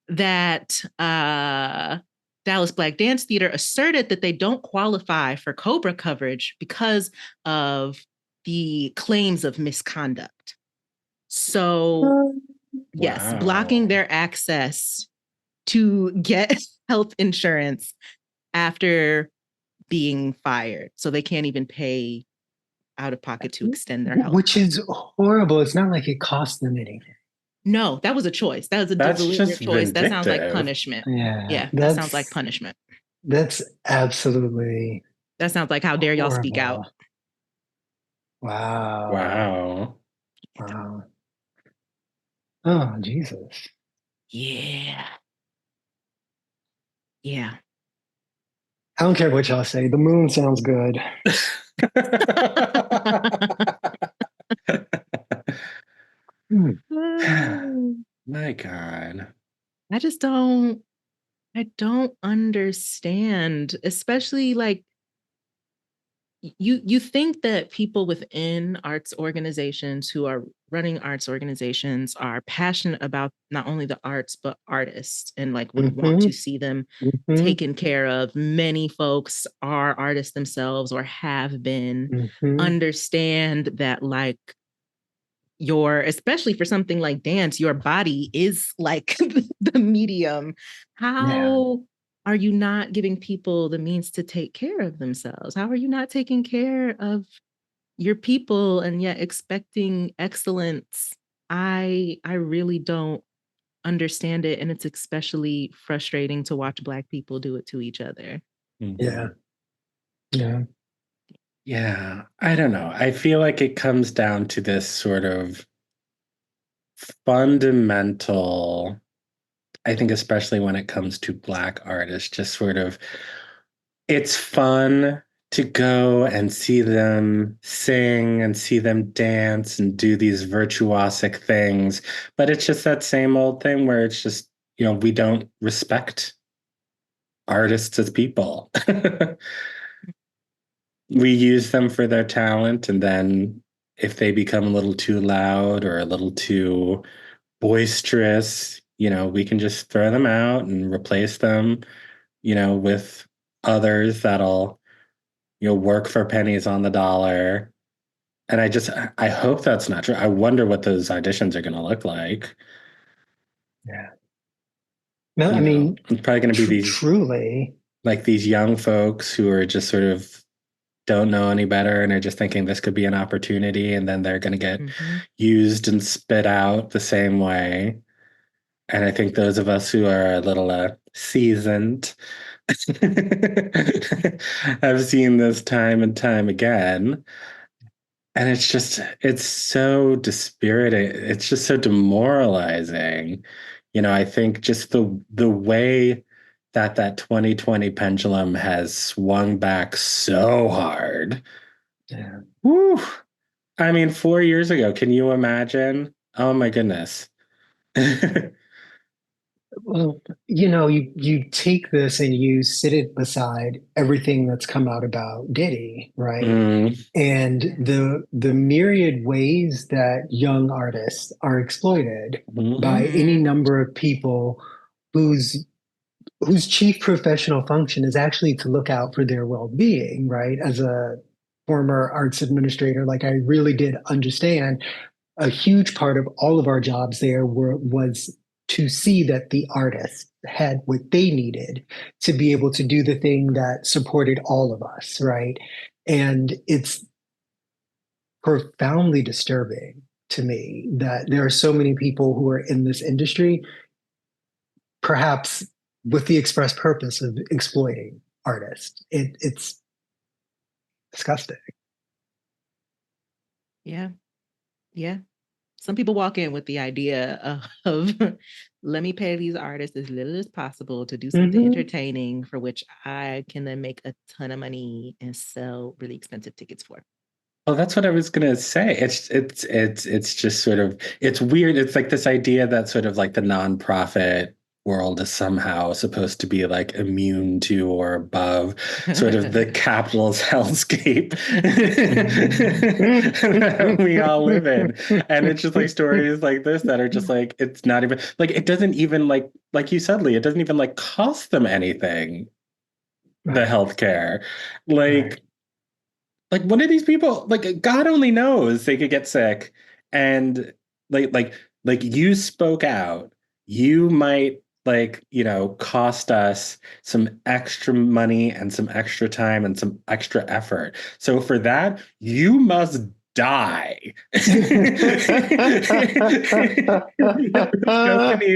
Speaker 3: that Dallas Black Dance Theater asserted that they don't qualify for COBRA coverage because of the claims of misconduct. So, yes, blocking their access to get health insurance after being fired. So they can't even pay out of pocket to extend their health.
Speaker 2: Which is horrible. It's not like it cost them anything.
Speaker 3: No, that was a choice. That was a deliberate choice. That sounds like punishment.
Speaker 2: Yeah,
Speaker 3: that sounds like punishment.
Speaker 2: That's absolutely.
Speaker 3: That sounds like how dare y'all speak out.
Speaker 2: Wow. Oh, Jesus.
Speaker 3: Yeah. I
Speaker 2: don't care what y'all say. The moon sounds good.
Speaker 1: My God.
Speaker 3: I don't understand, especially like you think that people within arts organizations who are running arts organizations are passionate about not only the arts but artists and like would want to see them taken care of. Many folks are artists themselves or have been, understand that like especially for something like dance, your body is like the medium. How are you not giving people the means to take care of themselves? How are you not taking care of your people and yet expecting excellence? I really don't understand it. And it's especially frustrating to watch Black people do it to each other.
Speaker 2: Yeah.
Speaker 1: I don't know. I feel like it comes down to this sort of fundamental, I think, especially when it comes to Black artists, just sort of, it's fun to go and see them sing and see them dance and do these virtuosic things. But it's just that same old thing where it's just, we don't respect artists as people. We use them for their talent, and then if they become a little too loud or a little too boisterous, we can just throw them out and replace them, with others that'll, work for pennies on the dollar. And I hope that's not true. I wonder what those auditions are going to look like.
Speaker 2: Yeah. No, I mean,
Speaker 1: it's probably going to be these
Speaker 2: truly
Speaker 1: like these young folks who are just sort of don't know any better and are just thinking this could be an opportunity, and then they're going to get used and spit out the same way. And I think those of us who are a little seasoned have seen this time and time again. And it's so dispiriting. It's just so demoralizing. I think just the way that 2020 pendulum has swung back so hard.
Speaker 2: Yeah.
Speaker 1: Woo. I mean, 4 years ago, can you imagine? Oh my goodness.
Speaker 2: Well, you take this and you sit it beside everything that's come out about Diddy, right? And the myriad ways that young artists are exploited by any number of people whose chief professional function is actually to look out for their well-being, right? As a former arts administrator, like I really did understand a huge part of all of our jobs there was to see that the artists had what they needed to be able to do the thing that supported all of us, right? And it's profoundly disturbing to me that there are so many people who are in this industry, perhaps with the express purpose of exploiting artists. It's disgusting.
Speaker 3: Yeah. Yeah. Some people walk in with the idea of let me pay these artists as little as possible to do something entertaining for which I can then make a ton of money and sell really expensive tickets for.
Speaker 1: Well, that's what I was gonna say. It's just sort of, it's weird. It's like this idea that sort of like the nonprofit world is somehow supposed to be like immune to or above sort of the capitalist hellscape that we all live in. And it's just like stories like this that are just like, it's not even like, it doesn't even like you said, Lee, it doesn't even like cost them anything, the healthcare. Like one of these people, like God only knows they could get sick, and like you spoke out, you might cost us some extra money and some extra time and some extra effort. So for that, you must die. Company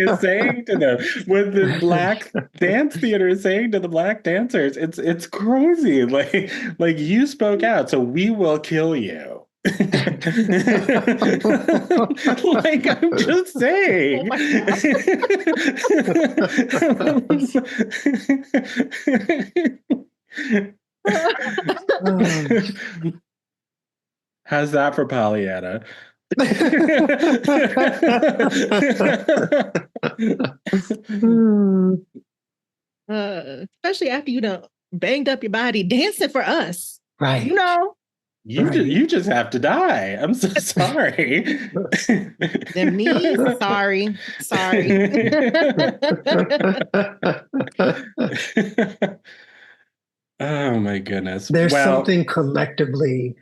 Speaker 1: is saying to them, what the Black Dance Theater is saying to the Black dancers, it's crazy. Like you spoke out, so we will kill you. Like I'm just saying. How's that for Pollyanna?
Speaker 3: Especially after you done banged up your body dancing for us.
Speaker 2: Right.
Speaker 1: You just have to die. I'm so sorry.
Speaker 3: Then me, sorry.
Speaker 1: Oh my goodness.
Speaker 2: There's something collectively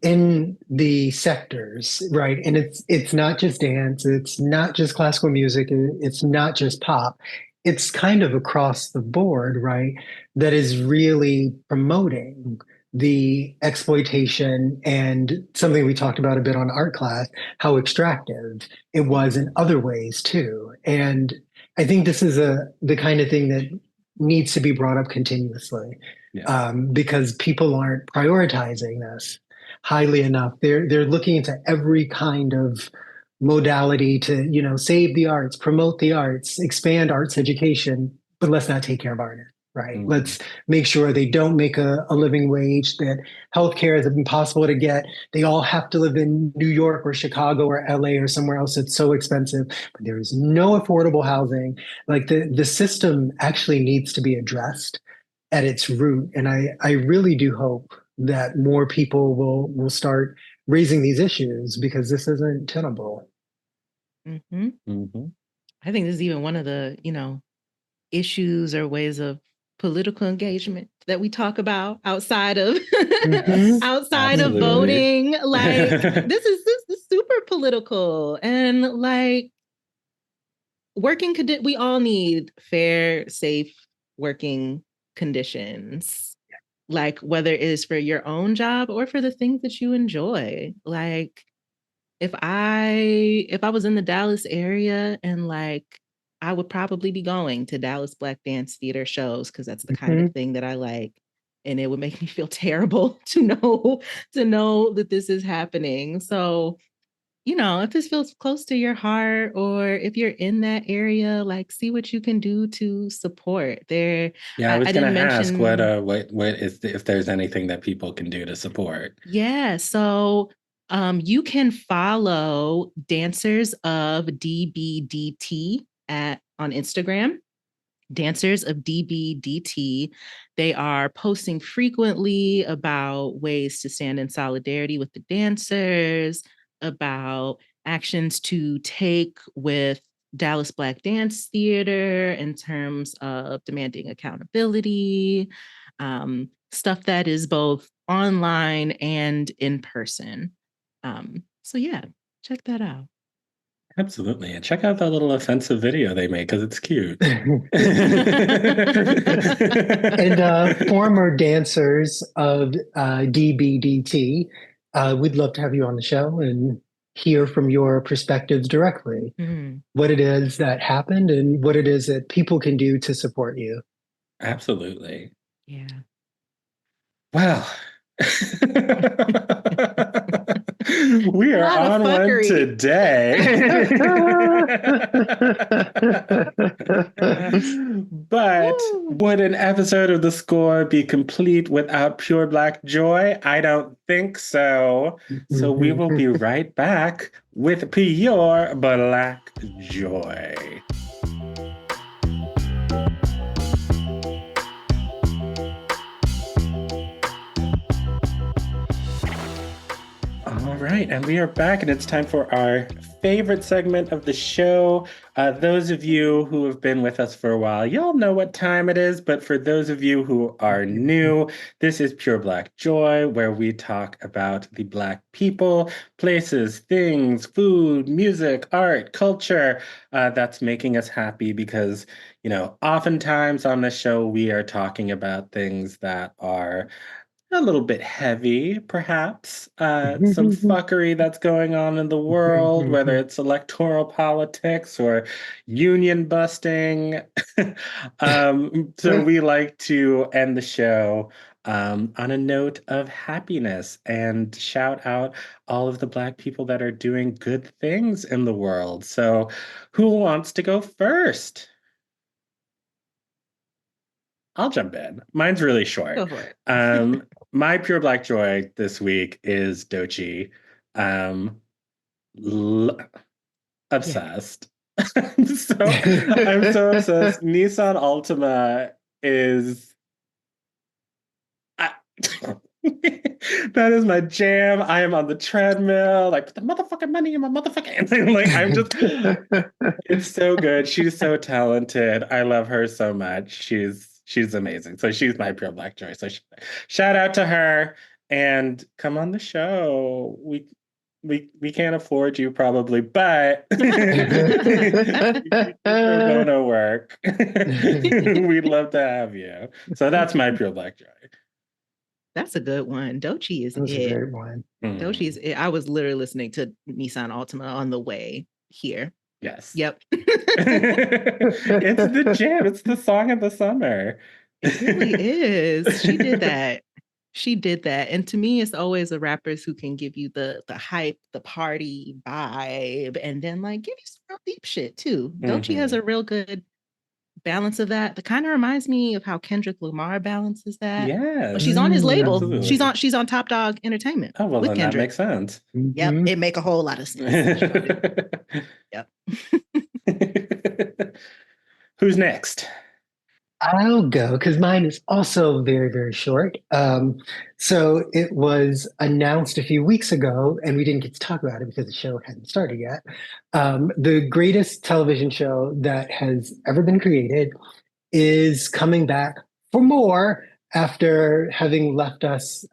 Speaker 2: in the sectors, right? And it's not just dance, it's not just classical music, it's not just pop. It's kind of across the board, right? That is really promoting the exploitation and something we talked about a bit on art class, how extractive it was in other ways too. And I think this is the kind of thing that needs to be brought up continuously. Yeah. Because people aren't prioritizing this highly enough. They're looking into every kind of modality to, save the arts, promote the arts, expand arts education, but let's not take care of artists. right?
Speaker 1: Mm-hmm.
Speaker 2: Let's make sure they don't make a living wage, that healthcare is impossible to get. They all have to live in New York or Chicago or LA or somewhere else that's so expensive, but there is no affordable housing. Like the system actually needs to be addressed at its root. And I really do hope that more people will start raising these issues because this isn't tenable.
Speaker 3: Mm-hmm.
Speaker 1: Mm-hmm.
Speaker 3: I think this is even one of the, issues or ways of political engagement that we talk about outside of outside of voting. Like this is super political, and like we all need fair, safe working conditions. Like whether it is for your own job or for the things that you enjoy. Like if I was in the Dallas area, and like I would probably be going to Dallas Black Dance Theater shows because that's the kind of thing that I like. And it would make me feel terrible to know that this is happening. So, if this feels close to your heart, or if you're in that area, like see what you can do to support. There,
Speaker 1: Yeah, I was
Speaker 3: I
Speaker 1: gonna
Speaker 3: didn't
Speaker 1: ask
Speaker 3: mention
Speaker 1: what is if there's anything that people can do to support.
Speaker 3: Yeah, so you can follow Dancers of DBDT on Instagram. Dancers of DBDT. They are posting frequently about ways to stand in solidarity with the dancers, about actions to take with Dallas Black Dance Theater in terms of demanding accountability, stuff that is both online and in person. So yeah, check that out.
Speaker 1: Absolutely. And check out that little offensive video they made because it's cute.
Speaker 2: And former dancers of DBDT, we'd love to have you on the show and hear from your perspectives directly. What it is that happened and what it is that people can do to support you.
Speaker 1: Absolutely.
Speaker 3: Yeah.
Speaker 1: Well, we are on one today. But would an episode of The Score be complete without pure Black joy? I don't think so. So we will be right back with pure Black joy. All right, and we are back, and it's time for our favorite segment of the show. Those of you who have been with us for a while, y'all know what time it is, but for those of you who are new, this is Pure Black Joy, where we talk about the Black people, places, things, food, music, art, culture that's making us happy because, oftentimes on the show, we are talking about things that are a little bit heavy, perhaps. Some fuckery that's going on in the world, whether it's electoral politics or union busting. So we like to end the show on a note of happiness and shout out all of the Black people that are doing good things in the world. So who wants to go first? I'll jump in. Mine's really short.
Speaker 3: Go for it.
Speaker 1: My pure Black joy this week is Doechii. Obsessed. I'm so obsessed. Nissan Altima is that is my jam. I am on the treadmill, like put the motherfucking money in my motherfucking like I'm just it's so good. She's so talented. I love her so much. She's amazing. So she's my pure Black joy. So shout out to her and come on the show. We can't afford you probably, but you're gonna work. We'd love to have you. So that's my pure Black joy.
Speaker 3: That's a good one. Doechii is
Speaker 2: That's
Speaker 3: it.
Speaker 2: a great one.
Speaker 3: Doechii is it. I was literally listening to Nissan Altima on the way here.
Speaker 1: Yes.
Speaker 3: Yep.
Speaker 1: It's the jam. It's the song of the summer.
Speaker 3: It really is. She did that. She did that. And to me, it's always the rappers who can give you the hype, the party vibe, and then like give you some real deep shit too. Doechii has a real good balance of that kind of reminds me of how Kendrick Lamar balances that.
Speaker 1: Yeah,
Speaker 3: But she's on his label.
Speaker 1: absolutely.
Speaker 3: She's on Top Dog Entertainment.
Speaker 1: Oh, well,
Speaker 3: with
Speaker 1: then
Speaker 3: Kendrick.
Speaker 1: that makes sense.
Speaker 3: Yep, it make a whole lot of sense. Yep.
Speaker 1: Who's next?
Speaker 2: I'll go because mine is also very, very short. So it was announced a few weeks ago, and we didn't get to talk about it because the show hadn't started yet. The greatest television show that has ever been created is coming back for more after having left us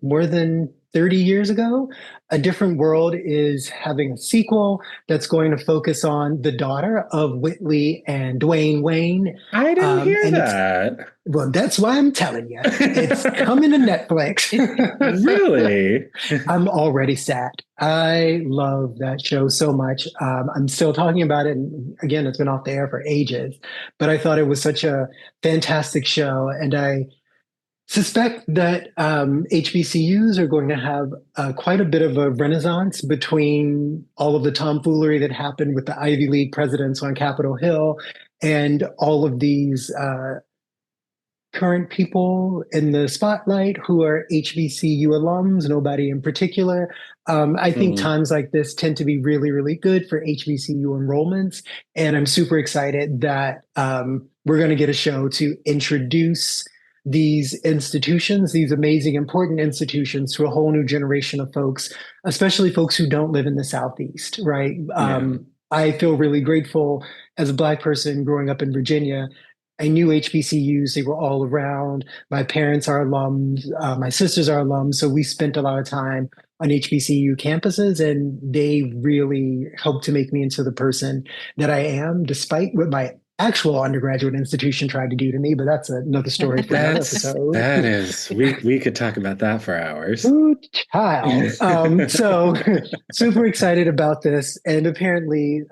Speaker 2: more than 30 years ago. A Different World is having a sequel that's going to focus on the daughter of Whitley and Dwayne Wayne.
Speaker 1: I didn't hear that.
Speaker 2: Well, that's why I'm telling you. It's coming to Netflix.
Speaker 1: Really?
Speaker 2: I'm already sad. I love that show so much. I'm still talking about it. And again, it's been off the air for ages, but I thought it was such a fantastic show. And I suspect that HBCUs are going to have quite a bit of a renaissance between all of the tomfoolery that happened with the Ivy League presidents on Capitol Hill and all of these current people in the spotlight who are HBCU alums, nobody in particular. I think times like this tend to be really, really good for HBCU enrollments. And I'm super excited that we're going to get a show to introduce these institutions, these amazing, important institutions to a whole new generation of folks, especially folks who don't live in the Southeast, right? I feel really grateful as a Black person growing up in Virginia. I knew HBCUs, they were all around. My parents are alums, my sisters are alums. So we spent a lot of time on HBCU campuses, and they really helped to make me into the person that I am, despite what my actual undergraduate institution tried to do to me. But that's another story for another episode.
Speaker 1: That is, we could talk about that for hours.
Speaker 2: Ooh, child. So super excited about this. And apparently,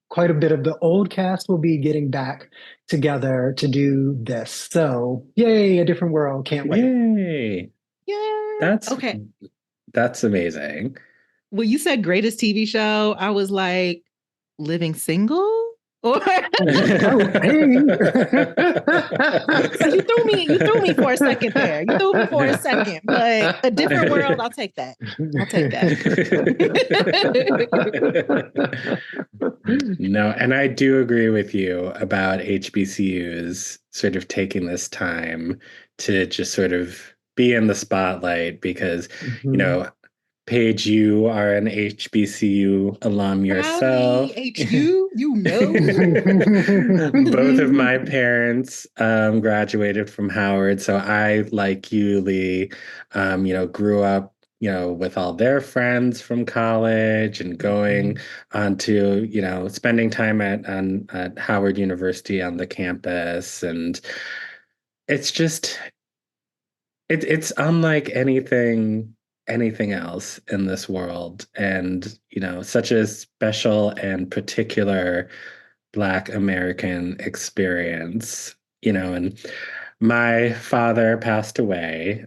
Speaker 2: quite a bit of the old cast will be getting back together to do this. So yay, A Different World. Can't wait.
Speaker 1: Yay.
Speaker 3: Yeah.
Speaker 1: That's
Speaker 3: okay.
Speaker 1: That's amazing.
Speaker 3: When you said greatest TV show, I was like, Living Single? Or you threw me for a second there. You threw me for a second, but A Different World, I'll take that.
Speaker 1: No, and I do agree with you about HBCUs sort of taking this time to just sort of be in the spotlight because, you know, Paige, you are an HBCU alum yourself.
Speaker 3: HU, you know.
Speaker 1: Both of my parents graduated from Howard, so I, like you, Lee, grew up, with all their friends from college and going on to, spending time at Howard University on the campus, and it's just it's unlike anything else in this world, and such a special and particular Black American experience, and my father passed away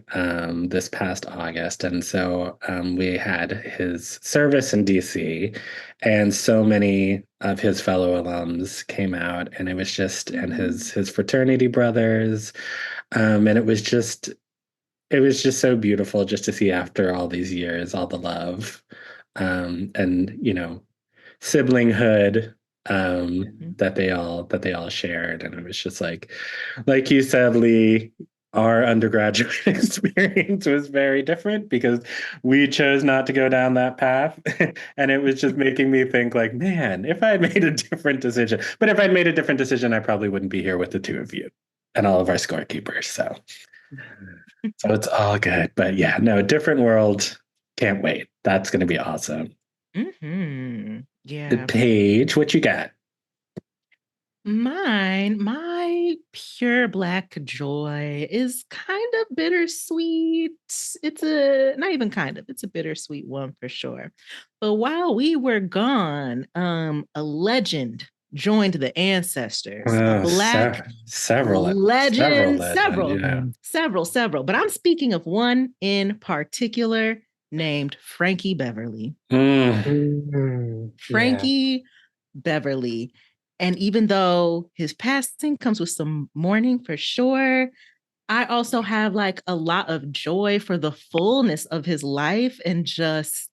Speaker 1: this past August, and so we had his service in DC, and so many of his fellow alums came out, and it was just and his fraternity brothers, and it was just so beautiful just to see after all these years, all the love, and siblinghood that they all shared. And it was just like you said, Lee, our undergraduate experience was very different because we chose not to go down that path. And it was just making me think like, man, if I had made a different decision, but if I'd made a different decision, I probably wouldn't be here with the two of you and all of our scorekeepers. So it's all good. But yeah, no, Different World. Can't wait. That's going to be awesome.
Speaker 3: Yeah.
Speaker 1: Paige, what you got?
Speaker 3: My pure Black joy is kind of bittersweet. It's it's a bittersweet one for sure. But while we were gone, a legend joined the ancestors.
Speaker 1: Several
Speaker 3: legends,
Speaker 1: yeah.
Speaker 3: several. But I'm speaking of one in particular named Frankie Beverly. Frankie Beverly. And even though his passing comes with some mourning for sure, I also have like a lot of joy for the fullness of his life and just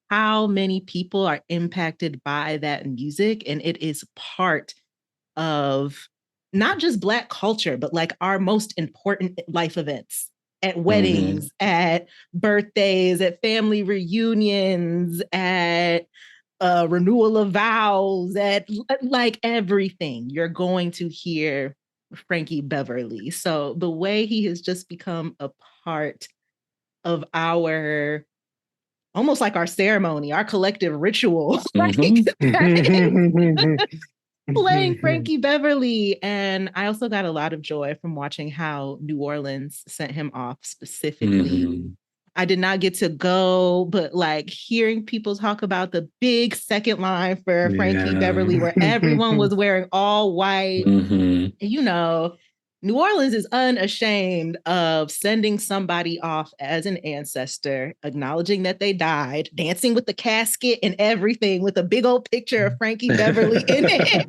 Speaker 3: how many people are impacted by that music. And it is part of not just Black culture, but like our most important life events at weddings, at birthdays, at family reunions, at renewal of vows, at like everything. You're going to hear Frankie Beverly. So the way he has just become a part of our almost like our ceremony, our collective ritual, right? Playing Frankie Beverly. And I also got a lot of joy from watching how New Orleans sent him off specifically. I did not get to go, but like hearing people talk about the big second line for Frankie Beverly, where everyone was wearing all white, you know, New Orleans is unashamed of sending somebody off as an ancestor, acknowledging that they died, dancing with the casket and everything with a big old picture of Frankie Beverly in it.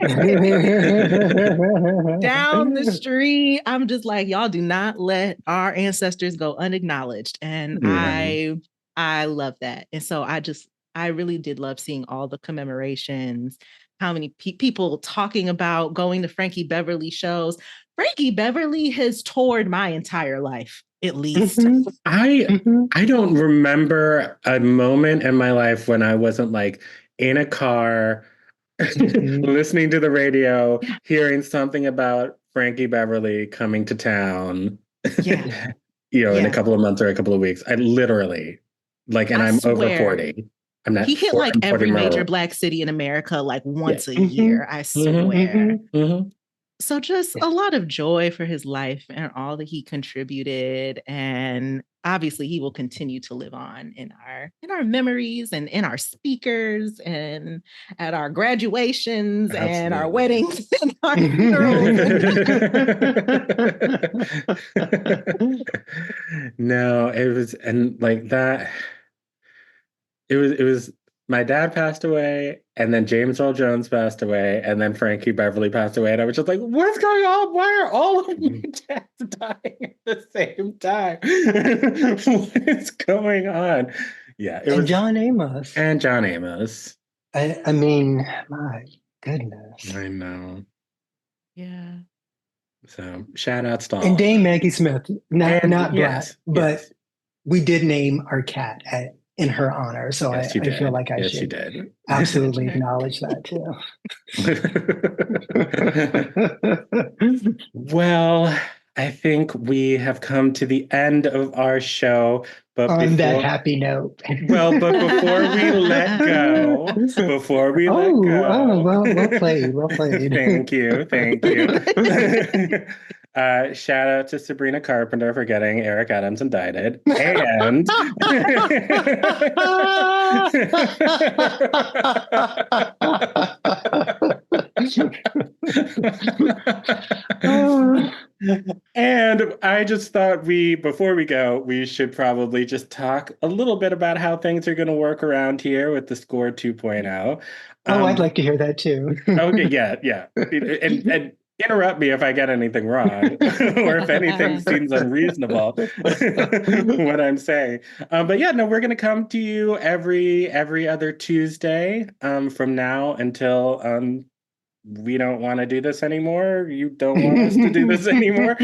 Speaker 3: Down the street. I'm just like, y'all do not let our ancestors go unacknowledged. And I love that. And so I really did love seeing all the commemorations, how many people talking about going to Frankie Beverly shows. Frankie Beverly has toured my entire life, at least.
Speaker 1: I don't remember a moment in my life when I wasn't like in a car listening to the radio, hearing something about Frankie Beverly coming to town.
Speaker 3: Yeah.
Speaker 1: In a couple of months or a couple of weeks. I literally and I'm over 40. I'm not.
Speaker 3: He hit like every major Black city in America like once a year, I swear. So just a lot of joy for his life and all that he contributed. And obviously he will continue to live on in our memories and in our speakers and at our graduations and our weddings and our funerals.
Speaker 1: No, it was, and like that, it was my dad passed away, and then James Earl Jones passed away, and then Frankie Beverly passed away, and I was just like, what's going on? Why are all of my dads dying at the same time? What is going on? Yeah, it was
Speaker 2: John Amos.
Speaker 1: And John Amos.
Speaker 2: I mean, my goodness.
Speaker 1: I know.
Speaker 3: Yeah.
Speaker 1: So shout out to all.
Speaker 2: And Dame Maggie Smith, not Black, but
Speaker 1: yes.
Speaker 2: We did name our cat in her honor. So I feel like I should absolutely acknowledge that too.
Speaker 1: Well, I think we have come to the end of our show. But
Speaker 2: on that happy note.
Speaker 1: Well, but before we let go,
Speaker 2: well played.
Speaker 1: Thank you. Shout out to Sabrina Carpenter for getting Eric Adams indicted. And and I just thought before we go, we should probably just talk a little bit about how things are going to work around here with the Score 2.0.
Speaker 2: I'd like to hear that too.
Speaker 1: Okay, yeah. And interrupt me if I get anything wrong or if anything seems unreasonable what I'm saying. But yeah, no, we're going to come to you every other Tuesday from now until we don't want to do this anymore. You don't want us to do this anymore.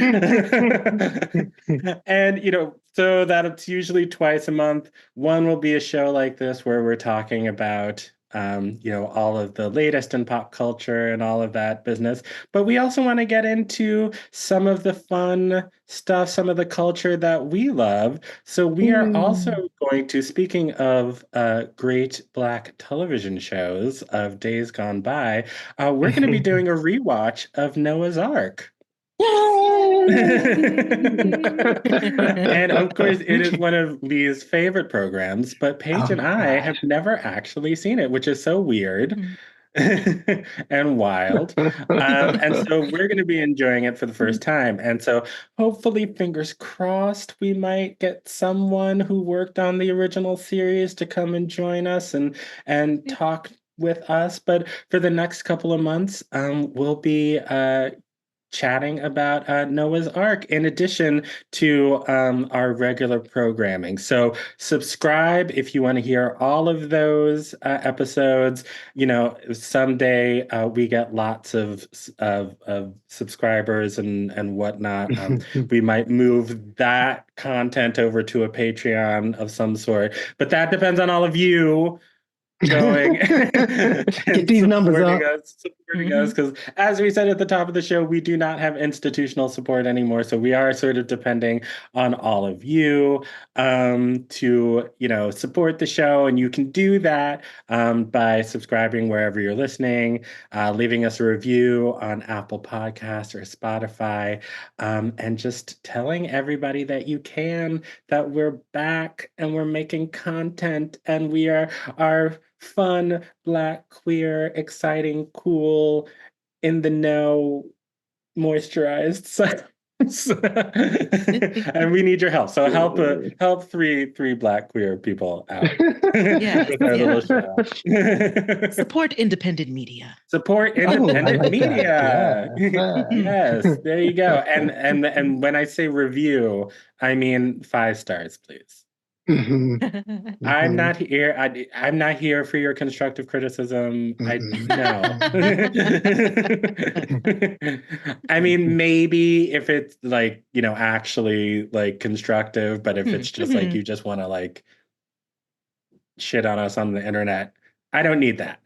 Speaker 1: And, so that's usually twice a month. One will be a show like this where we're talking about all of the latest in pop culture and all of that business. But we also want to get into some of the fun stuff, some of the culture that we love. So we are also going to, speaking of great Black television shows of days gone by, we're going to be doing a rewatch of Noah's Ark. And of course, it is one of Lee's favorite programs, but Paige and I have never actually seen it, which is so weird and wild. And so we're going to be enjoying it for the first time. And so hopefully, fingers crossed, we might get someone who worked on the original series to come and join us and talk with us. But for the next couple of months, we'll be chatting about Noah's Ark in addition to our regular programming. So subscribe if you want to hear all of those episodes. You know, someday we get lots of subscribers and whatnot. We might move that content over to a Patreon of some sort, but that depends on all of you going
Speaker 2: get these numbers up,
Speaker 1: supporting us, because as we said at the top of the show, we do not have institutional support anymore, so we are sort of depending on all of you to, you know, support the show. And you can do that by subscribing wherever you're listening, leaving us a review on Apple Podcasts or Spotify, and just telling everybody that you can, that we're back and we're making content, and we are fun, Black, queer, exciting, cool, in the know, moisturized and we need your help. So help three Black queer people out.
Speaker 3: Yes,
Speaker 1: with our little show.
Speaker 3: Support independent media.
Speaker 1: Support independent
Speaker 2: like
Speaker 1: media.
Speaker 2: Yeah.
Speaker 1: Yes, there you go. And when I say review, I mean 5 stars, please. I'm not here. I'm not here for your constructive criticism. No. I mean, maybe if it's like, you know, actually like constructive, but if it's just like you just want to like shit on us on the internet, I don't need that.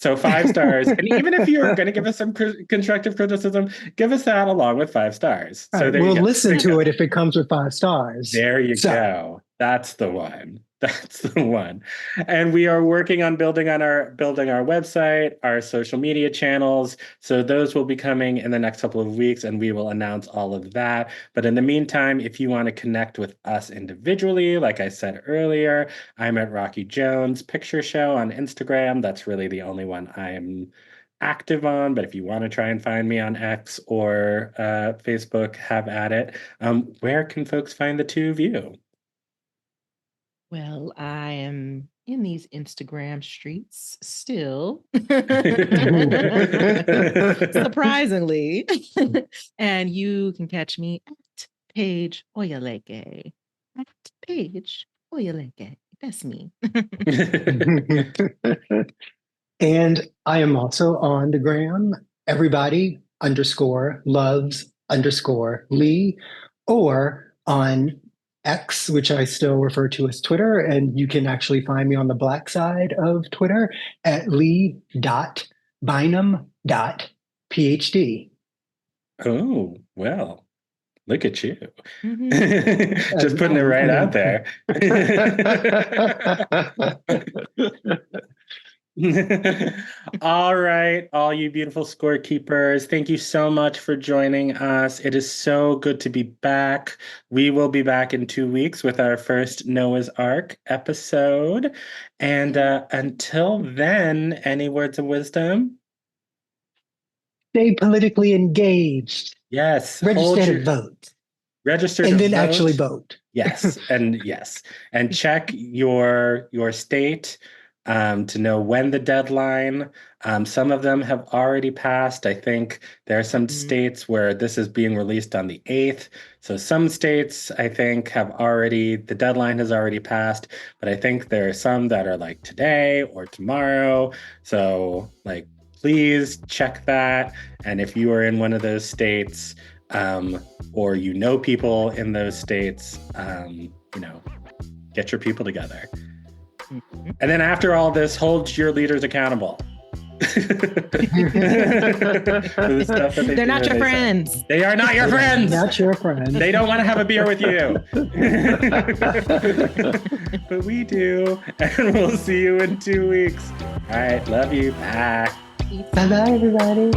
Speaker 1: So 5 stars. And even if you're going to give us some constructive criticism, give us that along with 5 stars. So
Speaker 2: we'll listen to it if it comes with 5 stars.
Speaker 1: There you go. That's the one. That's the one. And we are working on building our website, our social media channels. So those will be coming in the next couple of weeks, and we will announce all of that. But in the meantime, if you want to connect with us individually, like I said earlier, I'm at Rocky Jones Picture Show on Instagram. That's really the only one I am active on, but if you want to try and find me on X or Facebook, have at it. Where can folks find the two of you?
Speaker 3: Well, I am in these Instagram streets still, surprisingly. And you can catch me at Paige Oyaleke. At Paige Oyaleke. That's me.
Speaker 2: And I am also on the gram, everybody_loves_Lee, or on X, which I still refer to as Twitter. And you can actually find me on the Black side of Twitter at lee.bynum.phd.
Speaker 1: Oh, well, look at you. Just putting it right out there. All right, all you beautiful scorekeepers, thank you so much for joining us. It is so good to be back. We will be back in 2 weeks with our first Noah's Ark episode. And until then, any words of wisdom?
Speaker 2: Stay politically engaged.
Speaker 1: Yes.
Speaker 2: Register to vote.
Speaker 1: Register
Speaker 2: and
Speaker 1: to
Speaker 2: then
Speaker 1: vote.
Speaker 2: Actually vote.
Speaker 1: Yes, and check your state to know when the deadline. Some of them have already passed. I think there are some states where this is being released on the 8th. So some states, I think, the deadline has already passed, but I think there are some that are like today or tomorrow. So like, please check that. And if you are in one of those states, or you know people in those states, get your people together. And then after all this, hold your leaders accountable. For the stuff that
Speaker 3: They're not your friends.
Speaker 1: They are not your friends.
Speaker 2: Not your friends.
Speaker 1: They don't want to have a beer with you. But we do. And we'll see you in 2 weeks. All right. Love you. Bye.
Speaker 2: Bye-bye, everybody.